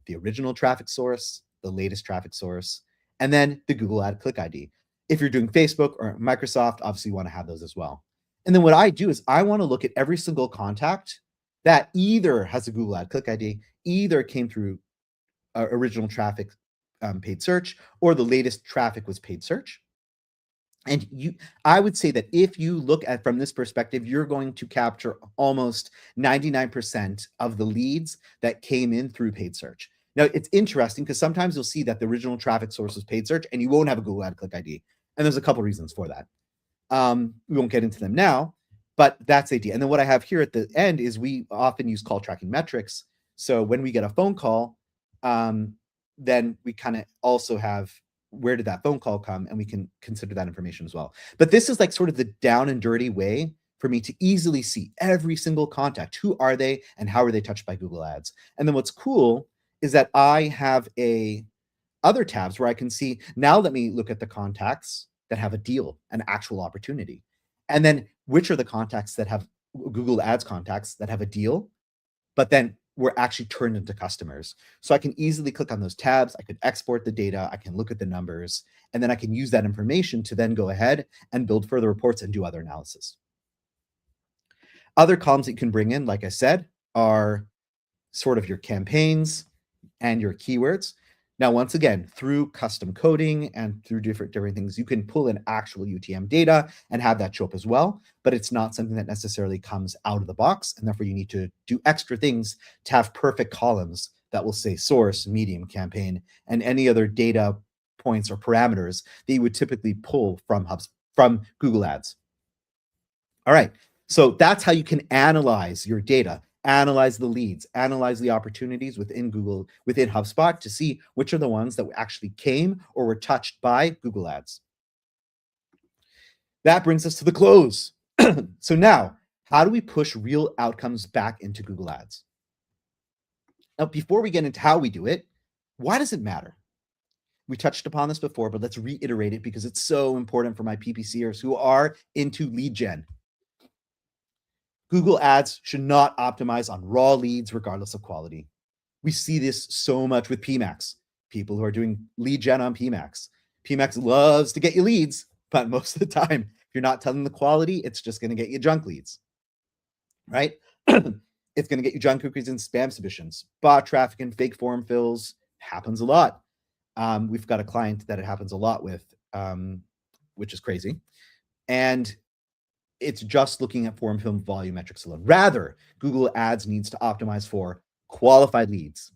the original traffic source, the latest traffic source, and then the Google Ad click ID. If you're doing Facebook or Microsoft, obviously you want to have those as well. And then what I do is I want to look at every single contact that either has a Google Ad click ID, either came through original traffic, paid search, or the latest traffic was paid search. And I would say that if you look at from this perspective, you're going to capture almost 99% of the leads that came in through paid search. Now, it's interesting because sometimes you'll see that the original traffic source was paid search and you won't have a Google Ad click ID. And there's a couple reasons for that. We won't get into them now, but that's the idea. And then what I have here at the end is we often use call tracking metrics. So when we get a phone call, then we kind of also have where did that phone call come, and we can consider that information as well. But this is like sort of the down and dirty way for me to easily see every single contact. Who are they and how are they touched by Google Ads? And then what's cool is that I have other tabs where I can see, now let me look at the contacts that have a deal, an actual opportunity. And then which are the contacts that have Google Ads contacts that have a deal, but then were actually turned into customers. So I can easily click on those tabs. I could export the data. I can look at the numbers, and then I can use that information to then go ahead and build further reports and do other analysis. Other columns that you can bring in, like I said, are sort of your campaigns and your keywords. Now, once again, through custom coding and through different things, you can pull in actual UTM data and have that show up as well, but it's not something that necessarily comes out of the box, and therefore you need to do extra things to have perfect columns that will say source, medium, campaign, and any other data points or parameters that you would typically pull from Google Ads. All right, so that's how you can analyze your data, analyze the leads, analyze the opportunities within HubSpot to see which are the ones that actually came or were touched by Google Ads. That brings us to the close. So now, how do we push real outcomes back into Google Ads? Now, before we get into how we do it, why does it matter? We touched upon this before, but let's reiterate it because it's so important for my PPCers who are into lead gen. Google Ads should not optimize on raw leads regardless of quality. We see this so much with PMAX, people who are doing lead gen on PMAX. PMAX loves to get you leads, but most of the time, if you're not telling the quality, it's just going to get you junk leads, right? It's going to get you junk cookies and spam submissions. Bot traffic and fake form fills happens a lot. We've got a client that it happens a lot with, which is crazy. And it's just looking at form fill volume metrics alone. Rather, Google Ads needs to optimize for qualified leads,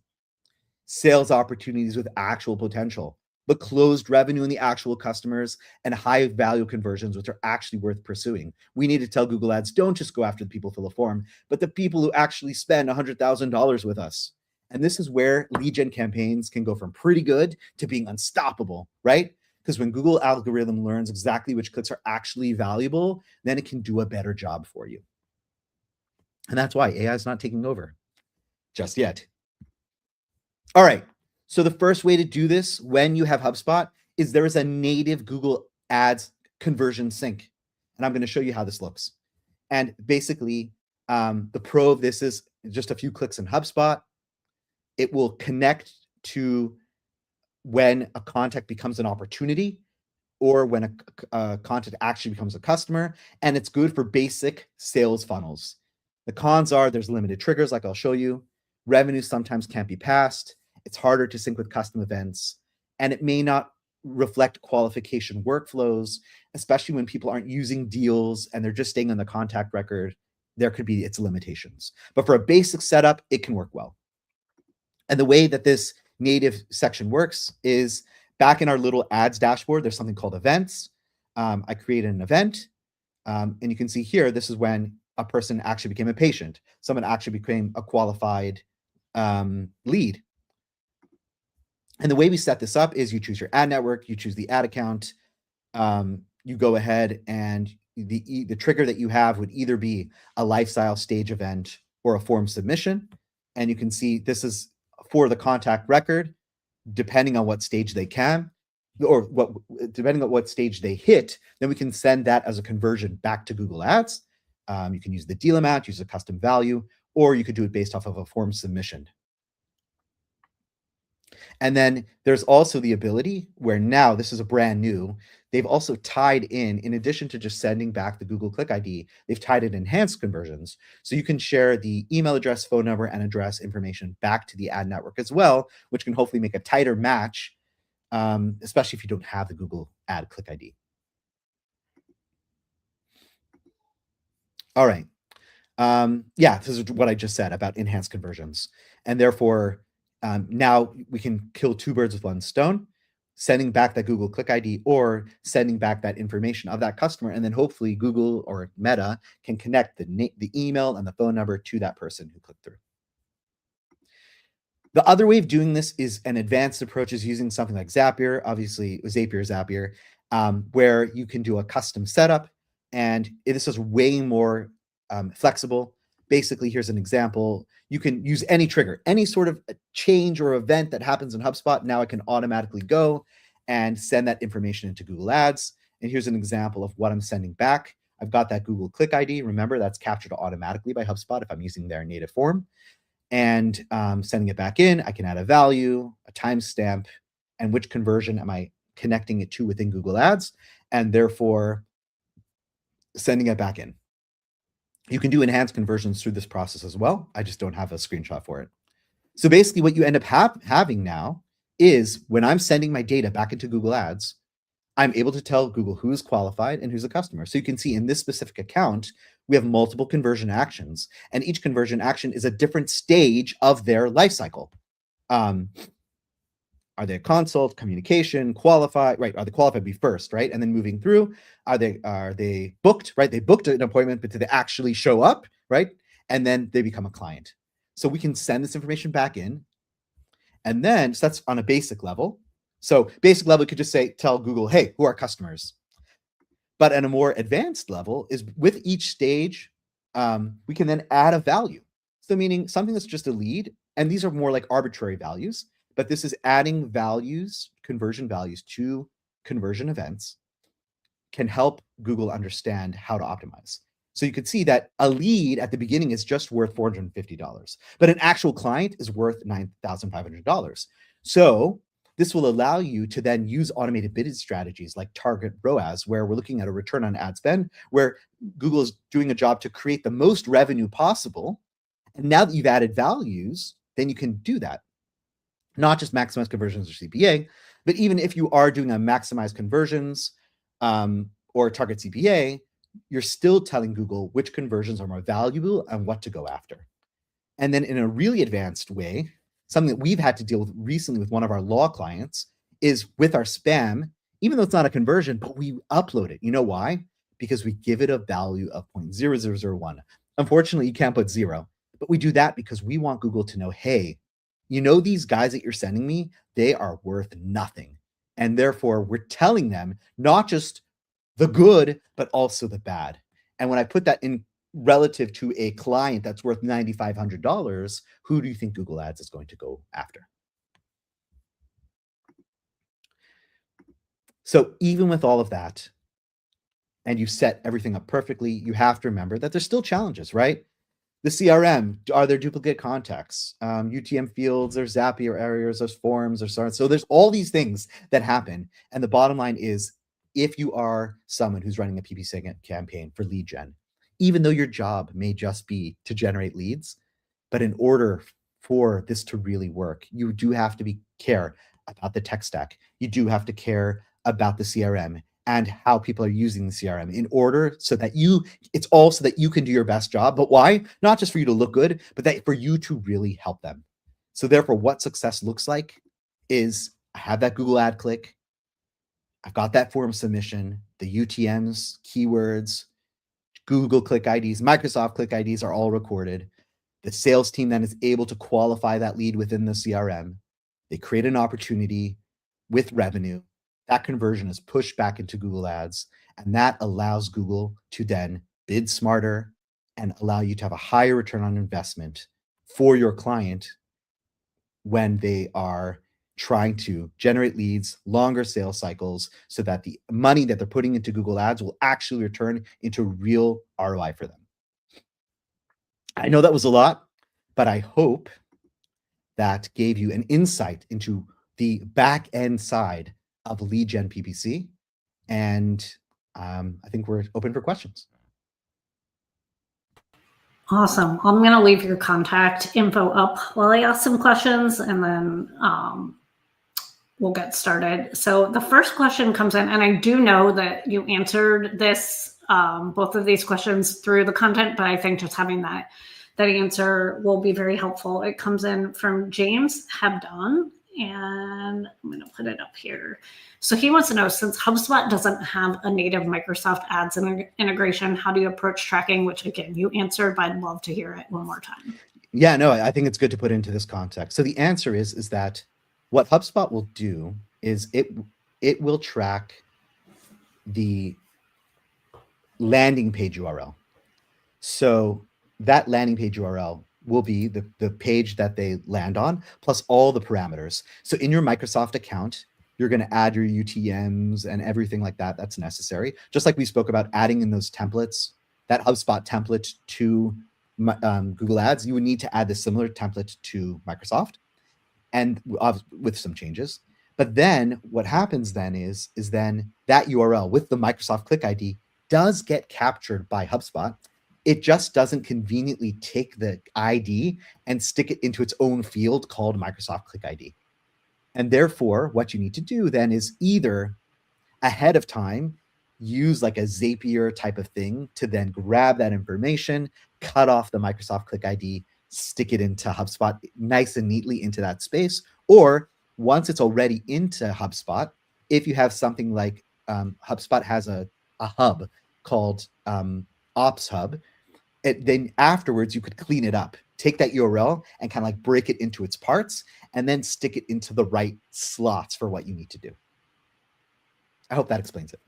sales opportunities with actual potential, but closed revenue in the actual customers, and high value conversions, which are actually worth pursuing. We need to tell Google Ads, don't just go after the people who fill a form, but the people who actually spend $100,000 with us. And this is where lead gen campaigns can go from pretty good to being unstoppable, right? Because when Google algorithm learns exactly which clicks are actually valuable, then it can do a better job for you. And that's why AI is not taking over just yet. All right. So the first way to do this when you have HubSpot is there is a native Google Ads conversion sync. And I'm going to show you how this looks. And basically, the pro of this is just a few clicks in HubSpot. It will connect to when a contact becomes an opportunity or when a contact actually becomes a customer, and it's good for basic sales funnels. The cons are there's limited triggers, like I'll show you. Revenue sometimes can't be passed. It's harder to sync with custom events, and it may not reflect qualification workflows, especially when people aren't using deals and they're just staying on the contact record. There could be its limitations. But for a basic setup, it can work well. And the way that this native section works is back in our little ads dashboard, there's something called events. I created an event, and you can see here, this is when a person actually became a patient. Someone actually became a qualified lead. And the way we set this up is you choose your ad network, you choose the ad account, you go ahead and the trigger that you have would either be a lifestyle stage event or a form submission. And you can see this is for the contact record, depending on what stage they can, or depending on what stage they hit, then we can send that as a conversion back to Google Ads. You can use the deal amount, use a custom value, or you could do it based off of a form submission. And then there's also the ability where now this is a brand new, they've also tied in addition to just sending back the Google Click ID, they've tied in enhanced conversions. So you can share the email address, phone number, and address information back to the ad network as well, which can hopefully make a tighter match, especially if you don't have the Google Ad Click ID. All right. Yeah, this is what I just said about enhanced conversions. And therefore, now we can kill two birds with one stone, sending back that Google Click ID or sending back that information of that customer. And then hopefully Google or Meta can connect the email and the phone number to that person who clicked through. The other way of doing this is an advanced approach is using something like Zapier, obviously Zapier, where you can do a custom setup, and this is way more flexible. Basically, here's an example. You can use any trigger, any sort of change or event that happens in HubSpot. Now I can automatically go and send that information into Google Ads. And here's an example of what I'm sending back. I've got that Google Click ID. Remember, that's captured automatically by HubSpot if I'm using their native form. And sending it back in, I can add a value, a timestamp, and which conversion am I connecting it to within Google Ads, and therefore sending it back in. You can do enhanced conversions through this process as well. I just don't have a screenshot for it. So basically what you end up having now is when I'm sending my data back into Google Ads, I'm able to tell Google who's qualified and who's a customer. So you can see in this specific account, we have multiple conversion actions, and each conversion action is a different stage of their life cycle. Are they a consult, communication, qualified, right? Are they qualified be first, right? And then moving through, are they booked, right? They booked an appointment, but did they actually show up, right? And then they become a client. So we can send this information back in. And then, so that's on a basic level. So basic level, you could just tell Google, hey, who are customers? But at a more advanced level is with each stage, we can then add a value. So meaning something that's just a lead, and these are more like arbitrary values, but this is adding values, conversion values to conversion events can help Google understand how to optimize. So you could see that a lead at the beginning is just worth $450, but an actual client is worth $9,500. So this will allow you to then use automated bidding strategies like target ROAS, where we're looking at a return on ad spend, where Google is doing a job to create the most revenue possible. And now that you've added values, then you can do that. Not just maximize conversions or CPA, but even if you are doing a maximize conversions or target CPA, you're still telling Google which conversions are more valuable and what to go after. And then in a really advanced way, something that we've had to deal with recently with one of our law clients is with our spam, even though it's not a conversion, but we upload it. You know why? Because we give it a value of 0.0001. Unfortunately, you can't put 0, but we do that because we want Google to know, hey, you know, these guys that you're sending me, they are worth nothing. And therefore, we're telling them not just the good, but also the bad. And when I put that in relative to a client that's worth $9,500, who do you think Google Ads is going to go after? So even with all of that, and you set everything up perfectly, you have to remember that there's still challenges, right? The CRM, are there duplicate contacts? UTM fields, there's Zapier errors, there's forms, there's so on. So there's all these things that happen. And the bottom line is, if you are someone who's running a PPC campaign for lead gen, even though your job may just be to generate leads, but in order for this to really work, you do have to care about the tech stack. You do have to care about the CRM and how people are using the CRM in order so that it's all so that you can do your best job. But why? Not just for you to look good, but that for you to really help them. So therefore, what success looks like is I have that Google ad click. I've got that form submission, the UTMs, keywords, Google Click IDs, Microsoft Click IDs are all recorded. The sales team then is able to qualify that lead within the CRM. They create an opportunity with revenue. That conversion is pushed back into Google Ads, and that allows Google to then bid smarter and allow you to have a higher return on investment for your client when they are trying to generate leads, longer sales cycles, so that the money that they're putting into Google Ads will actually return into real ROI for them. I know that was a lot, but I hope that gave you an insight into the back end side of lead gen PPC. And I think we're open for questions. Awesome. I'm going to leave your contact info up while I ask some questions, and then we'll get started. So the first question comes in, and I do know that you answered this, both of these questions through the content, but I think just having that answer will be very helpful. It comes in from James Hebdon, and I'm going to put it up here. So he wants to know, since HubSpot doesn't have a native Microsoft Ads integration, how do you approach tracking? Which again, you answered, but I'd love to hear it one more time. Yeah, no, I think it's good to put into this context. So the answer is that what HubSpot will do is it will track the landing page URL. So that landing page URL will be the page that they land on, plus all the parameters. So in your Microsoft account, you're going to add your UTMs and everything like that that's necessary. Just like we spoke about adding in those templates, that HubSpot template to Google Ads, you would need to add the similar template to Microsoft, and with some changes. But then what happens then is then that URL with the Microsoft Click ID does get captured by HubSpot. It just doesn't conveniently take the ID and stick it into its own field called Microsoft Click ID. And therefore, what you need to do then is either ahead of time use like a Zapier type of thing to then grab that information, cut off the Microsoft Click ID, stick it into HubSpot nice and neatly into that space. Or once it's already into HubSpot, if you have something like HubSpot has a hub called Ops Hub, then afterwards you could clean it up, take that URL and kind of like break it into its parts and then stick it into the right slots for what you need to do. I hope that explains it.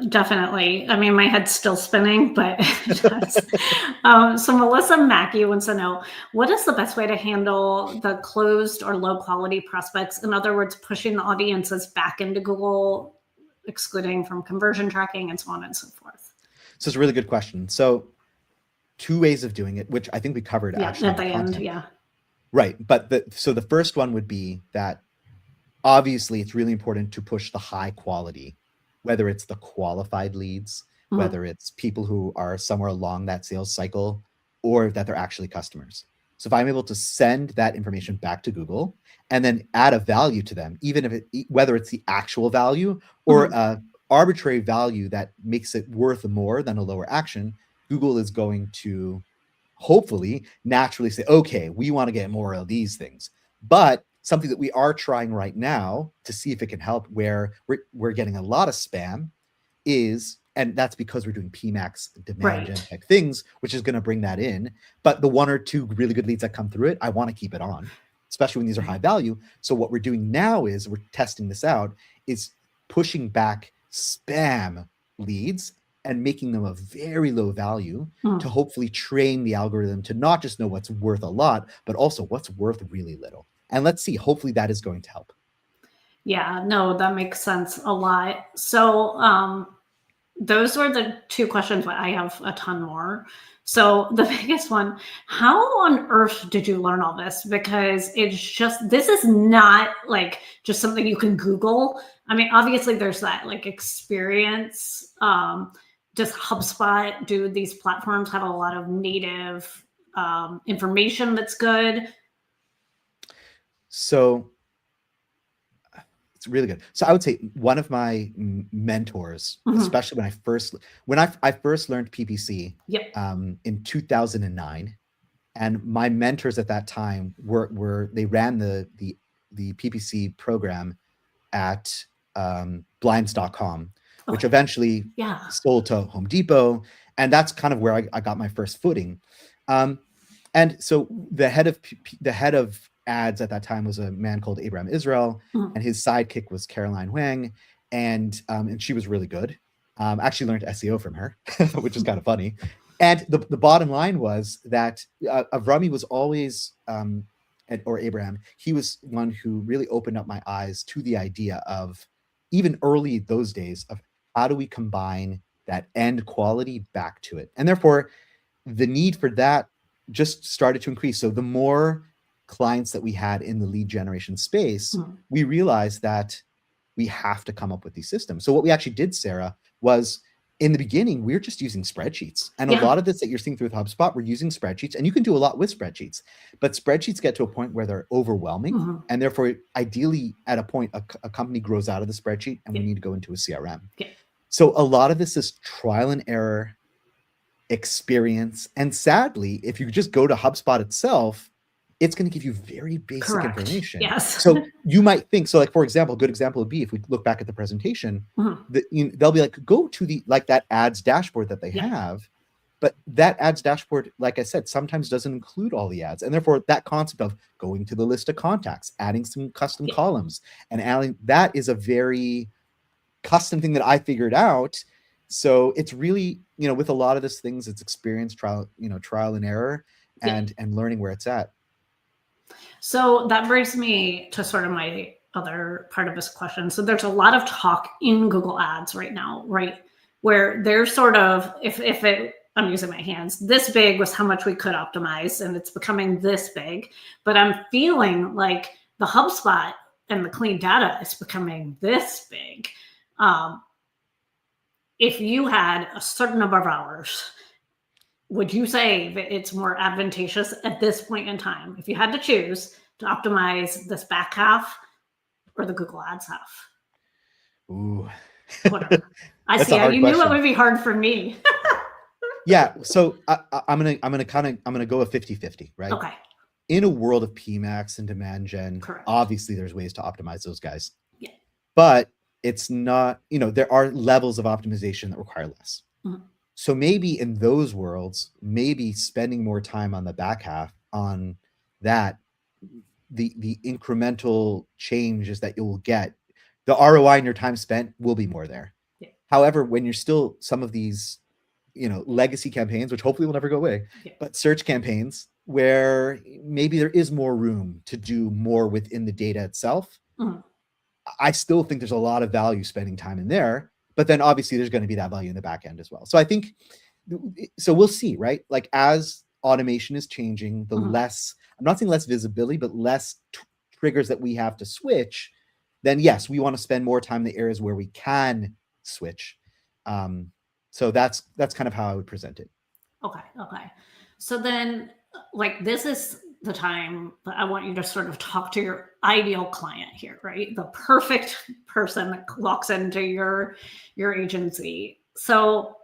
Definitely. I mean, my head's still spinning, but it does. So Melissa Mackey wants to know, what is the best way to handle the closed or low quality prospects? In other words, pushing the audiences back into Google, excluding from conversion tracking and so on and so forth. So it's a really good question. So 2 ways of doing it, which I think we covered actually at the end. Yeah. Right. But so the first one would be that obviously it's really important to push the high quality, whether it's the qualified leads, whether it's people who are somewhere along that sales cycle, or that they're actually customers. So if I'm able to send that information back to Google and then add a value to them, even if whether it's the actual value or arbitrary value that makes it worth more than a lower action, Google is going to hopefully naturally say, okay, we want to get more of these things. But something that we are trying right now to see if it can help, where we're getting a lot of spam is, and that's because we're doing PMAX demand gen type things, which is going to bring that in. But the 1 or 2 really good leads that come through it, I want to keep it on, especially when these are high value. So what we're doing now is we're testing this out, is pushing back spam leads and making them a very low value to hopefully train the algorithm to not just know what's worth a lot, but also what's worth really little. And let's see, hopefully that is going to help. Yeah, no, that makes sense a lot. So those were the 2 questions, but I have a ton more. So the biggest one, how on earth did you learn all this? Because it's just, this is not like just something you can Google. I mean, obviously there's that like experience. Does HubSpot, do these platforms have a lot of native information that's good? So it's really good. So I would say one of my mentors, especially when I first learned PPC in 2009, and my mentors at that time they ran the PPC program at blinds.com, which eventually sold to Home Depot. And that's kind of where I got my first footing. And so the head of ads at that time was a man called Abraham Israel, and his sidekick was Caroline Wang, and she was really good. Actually learned SEO from her, which is kind of funny. And the bottom line was that Avrami was always, or Abraham, he was one who really opened up my eyes to the idea of, even early those days, of how do we combine that end quality back to it. And therefore, the need for that just started to increase. So the more clients that we had in the lead generation space, we realized that we have to come up with these systems. So what we actually did, Sarah, was in the beginning, we were just using spreadsheets. And a lot of this that you're seeing through with HubSpot, we're using spreadsheets, and you can do a lot with spreadsheets, but spreadsheets get to a point where they're overwhelming. And therefore, ideally at a point, a company grows out of the spreadsheet and we need to go into a CRM. So a lot of this is trial and error experience. And sadly, if you just go to HubSpot itself, it's going to give you very basic information. So you might think, so like, for example, a good example would be, if we look back at the presentation, they'll be like, go to that ads dashboard that they have, But that ads dashboard, like I said, sometimes doesn't include all the ads. And therefore that concept of going to the list of contacts, adding some custom columns and adding, that is a very custom thing that I figured out. So it's really, with a lot of these things, it's experience, trial and error and learning where it's at. So that brings me to sort of my other part of this question. So there's a lot of talk in Google Ads right now, right? Where they're sort of, I'm using my hands, this big was how much we could optimize, and it's becoming this big. But I'm feeling like the HubSpot and the clean data is becoming this big. If you had a certain number of hours, would you say that it's more advantageous at this point in time, if you had to choose, to optimize this back half or the Google Ads half? Ooh. Whatever. I see how you knew it would be hard for me. Yeah. So I'm gonna go a 50-50, right? Okay. In a world of PMAX and demand gen, correct, obviously there's ways to optimize those guys. Yeah. But it's not, there are levels of optimization that require less. Mm-hmm. So maybe in those worlds, maybe spending more time on the back half on that, the incremental changes that you will get, the ROI in your time spent will be more there. Yeah. However, when you're still some of these, legacy campaigns, which hopefully will never go away, but search campaigns where maybe there is more room to do more within the data itself. Mm-hmm. I still think there's a lot of value spending time in there, but then obviously there's going to be that value in the back end as well. So I think, so we'll see, right? Like as automation is changing, the less, I'm not saying less visibility, but less triggers that we have to switch, then yes, we want to spend more time in the areas where we can switch. So that's kind of how I would present it. Okay. So then, like, this is the time that I want you to sort of talk to your ideal client here, right? The perfect person that walks into your agency. So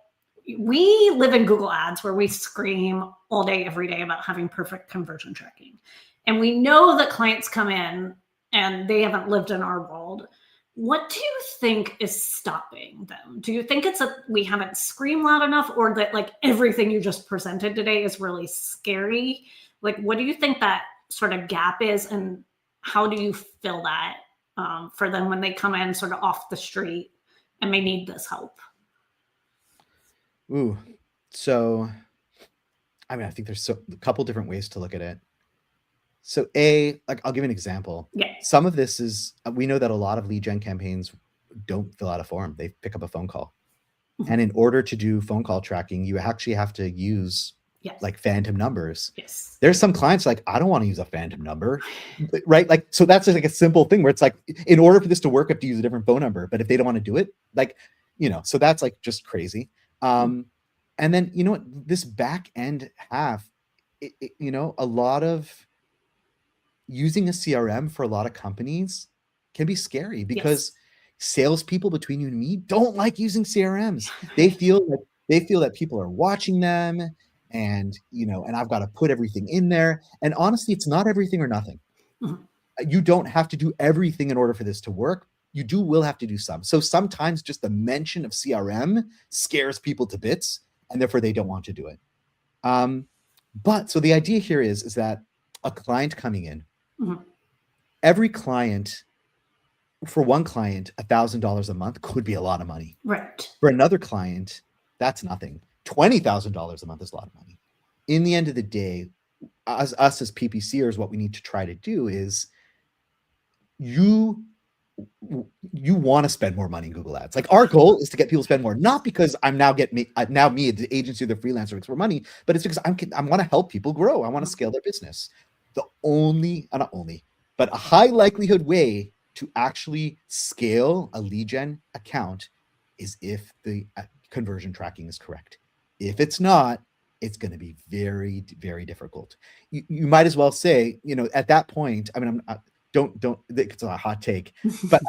we live in Google Ads where we scream all day, every day about having perfect conversion tracking. And we know that clients come in and they haven't lived in our world. What do you think is stopping them? Do you think it's that we haven't screamed loud enough, or that like everything you just presented today is really scary? Like, what do you think that sort of gap is, and how do you fill that for them when they come in sort of off the street and they need this help? Ooh, so, I mean, I think there's a couple different ways to look at it. So like I'll give you an example. Yeah. Some of this is, we know that a lot of lead gen campaigns don't fill out a form. They pick up a phone call. Mm-hmm. And in order to do phone call tracking, you actually have to use like phantom numbers. Yes. There's some clients like, I don't want to use a phantom number, right? Like, so that's just like a simple thing where it's like, in order for this to work, I have to use a different phone number. But if they don't want to do it, like, so that's like just crazy. And then, what, this back end half, a lot of using a CRM for a lot of companies can be scary because salespeople, between you and me, don't like using CRMs. They feel that people are watching them, and and I've got to put everything in there. And honestly, it's not everything or nothing. Mm-hmm. You don't have to do everything in order for this to work. You will have to do some. So sometimes just the mention of CRM scares people to bits, and therefore they don't want to do it. But so the idea here is that a client coming in, mm-hmm. every client, for one client, $1,000 a month could be a lot of money. Right. For another client, that's nothing. $20,000 a month is a lot of money. In the end of the day, us as PPCers, what we need to try to do is you want to spend more money in Google Ads. Like, our goal is to get people to spend more, not because I'm now me, the agency, the freelancer, makes more money, but it's because I want to help people grow. I want to scale their business. The not only, but a high likelihood way to actually scale a lead gen account is if the conversion tracking is correct. If it's not, it's going to be very, very difficult. You might as well say, at that point, I mean, don't, it's a hot take, but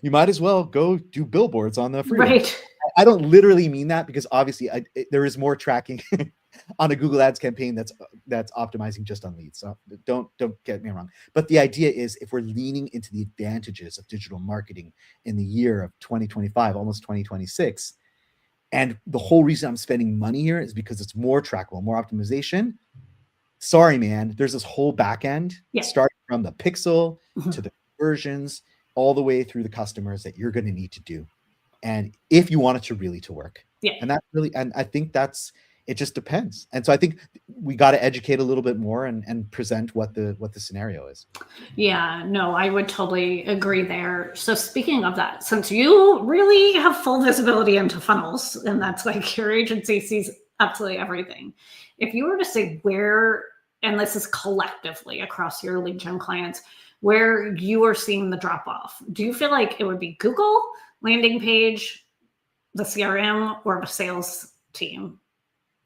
you might as well go do billboards on the freeway. Right. I don't literally mean that, because obviously there is more tracking on a Google Ads campaign that's optimizing just on leads. So don't get me wrong. But the idea is, if we're leaning into the advantages of digital marketing in the year of 2025, almost 2026, And the whole reason I'm spending money here is because it's more trackable, more optimization. Sorry, man, there's this whole back end, starting from the pixel to the conversions, all the way through the customers that you're going to need to do. And if you want it to really to work. And that's really, and I think it just depends. And so I think we got to educate a little bit more and present what the scenario is. Yeah, no, I would totally agree there. So speaking of that, since you really have full visibility into funnels, and that's like your agency sees absolutely everything. If you were to say where, and this is collectively across your lead gen clients, where you are seeing the drop off, do you feel like it would be Google, landing page, the CRM, or the sales team?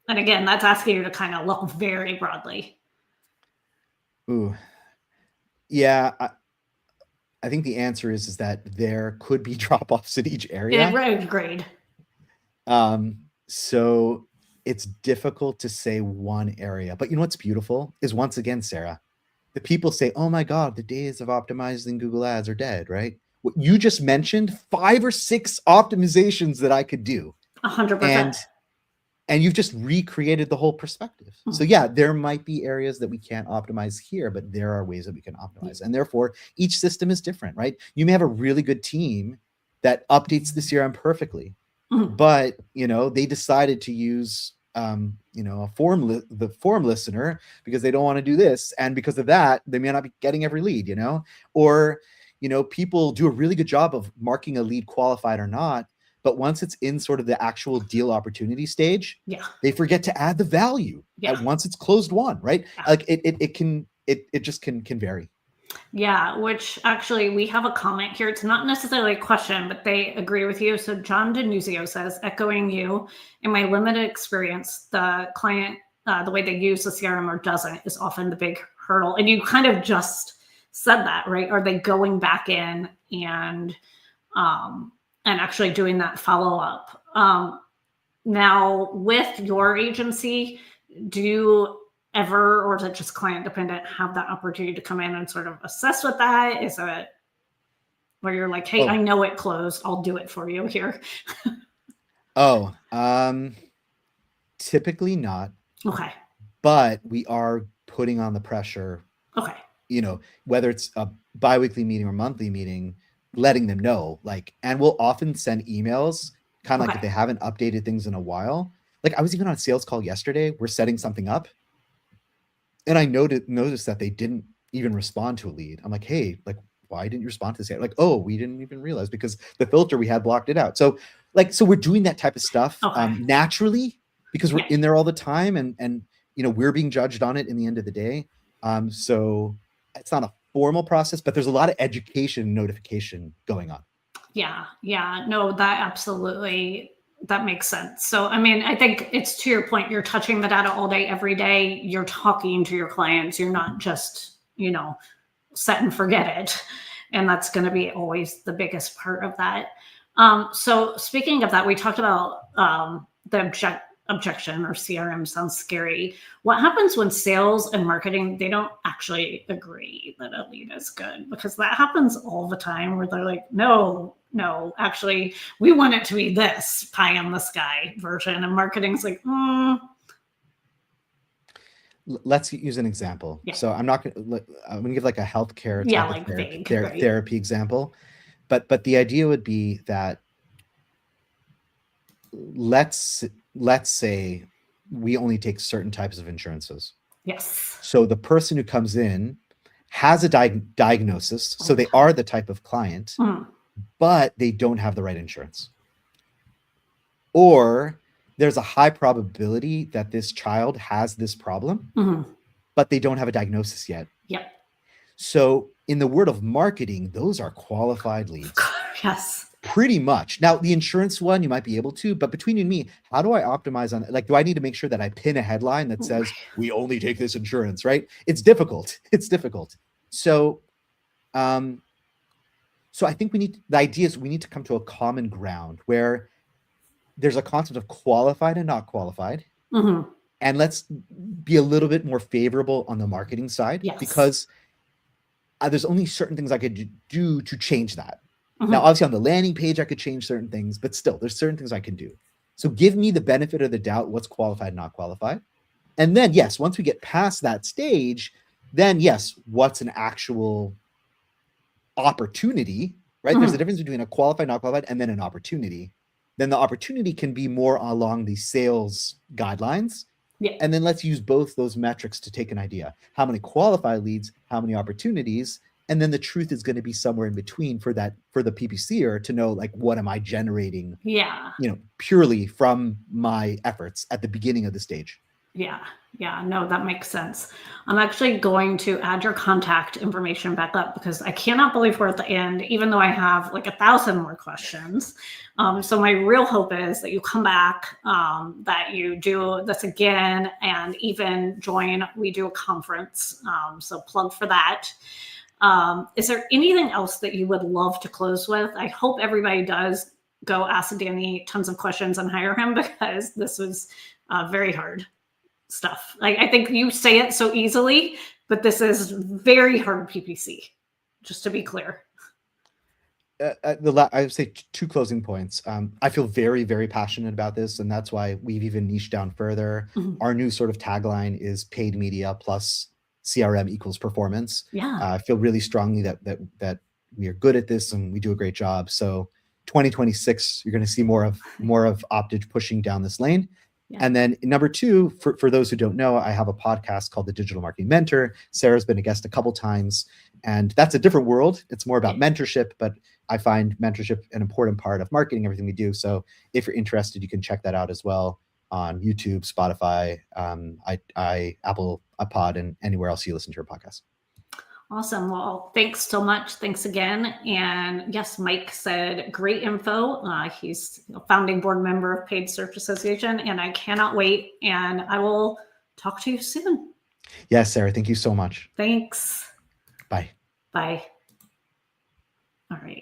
And again, that's asking you to kind of look very broadly. Ooh, yeah. I think the answer is that there could be drop-offs in each area. Yeah, right, agreed. So it's difficult to say one area, but you know what's beautiful is, once again, Sarah, the people say, oh my God, the days of optimizing Google Ads are dead, right? What you just mentioned, 5 or 6 optimizations that I could do. 100%. And you've just recreated the whole perspective. So yeah, there might be areas that we can't optimize here, but there are ways that we can optimize. And therefore, each system is different, right? You may have a really good team that updates the CRM perfectly, but they decided to use the form listener because they don't want to do this, and because of that, they may not be getting every lead, or people do a really good job of marking a lead qualified or not. But once it's in sort of the actual deal opportunity stage, they forget to add the value. And once it's closed won, right? Like it just can vary. Yeah, which actually we have a comment here. It's not necessarily a question, but they agree with you. So John Denuzio says, echoing you, in my limited experience, the client, the way they use the CRM or doesn't is often the big hurdle. And you kind of just said that, right? Are they going back in and actually doing that follow-up? Now, with your agency, do you ever, or is it just client dependent, have that opportunity to come in and sort of assess with that? Is it where you're like, hey, I know it closed, I'll do it for you here? Typically not. Okay. But we are putting on the pressure. Okay. Whether it's a biweekly meeting or monthly meeting, letting them know, and we'll often send emails kind of like if they haven't updated things in a while. Like I was even on a sales call yesterday, we're setting something up, and I noticed that they didn't even respond to a lead. I'm like, hey, why didn't you respond to this yet? Like, oh, we didn't even realize because the filter we had blocked it out. So we're doing that type of stuff naturally because we're in there all the time, and we're being judged on it in the end of the day. So it's not a formal process, but there's a lot of education and notification going on. Yeah. No, that makes sense. So, I mean, I think it's to your point, you're touching the data all day, every day. You're talking to your clients. You're not just, set and forget it. And that's going to be always the biggest part of that. So speaking of that, we talked about the objection, or CRM sounds scary. What happens when sales and marketing, they don't actually agree that a lead is good? Because that happens all the time where they're like, no, actually, we want it to be this pie in the sky version. And marketing's like, Let's use an example. So I'm going to give like a healthcare therapy example. But the idea would be that let's say we only take certain types of insurances. Yes. So the person who comes in has a diagnosis, so they are the type of client, but they don't have the right insurance. Or there's a high probability that this child has this problem, but they don't have a diagnosis yet. Yep. So in the world of marketing, those are qualified leads. Yes. Pretty much. Now, the insurance one, you might be able to, but between you and me, how do I optimize on it? Do I need to make sure that I pin a headline that says, we only take this insurance, right? It's difficult. So, I think the idea is we need to come to a common ground where there's a concept of qualified and not qualified. And let's be a little bit more favorable on the marketing side, because there's only certain things I could do to change that. Now, obviously on the landing page, I could change certain things, but still there's certain things I can do. So give me the benefit of the doubt, what's qualified, not qualified. And then, yes, once we get past that stage, then yes, what's an actual opportunity, right? There's a difference between a qualified, not qualified, and then an opportunity. Then the opportunity can be more along the sales guidelines. Yeah. And then let's use both those metrics to take an idea. How many qualified leads, how many opportunities, and then the truth is going to be somewhere in between for the PPCer to know, like, what am I generating, Yeah. Purely from my efforts at the beginning of the stage. Yeah. Yeah. No, that makes sense. I'm actually going to add your contact information back up because I cannot believe we're at the end, even though I have like 1,000 more questions. So my real hope is that you come back, that you do this again, and even join. We do a conference. So plug for that. Is there anything else that you would love to close with? I hope everybody does go ask Danny tons of questions and hire him, because this was very hard stuff. Like, I think you say it so easily, but this is very hard PPC, just to be clear. I would say two closing points. I feel very, very passionate about this, and that's why we've even niched down further. Our new sort of tagline is paid media plus CRM equals performance. Yeah. I feel really strongly that we are good at this and we do a great job. So 2026, you're going to see more of Optidge pushing down this lane. Yeah. And then number two, for those who don't know, I have a podcast called The Digital Marketing Mentor. Sarah's been a guest a couple times, and that's a different world. It's more about mentorship, but I find mentorship an important part of marketing, everything we do. So if you're interested, you can check that out as well on YouTube, Spotify, Apple Pod, and anywhere else you listen to your podcast. Awesome. Well, thanks so much. Thanks again. And yes, Mike said great info. He's a founding board member of Paid Search Association, and I cannot wait. And I will talk to you soon. Yes, Sarah. Thank you so much. Thanks. Bye. Bye. All right.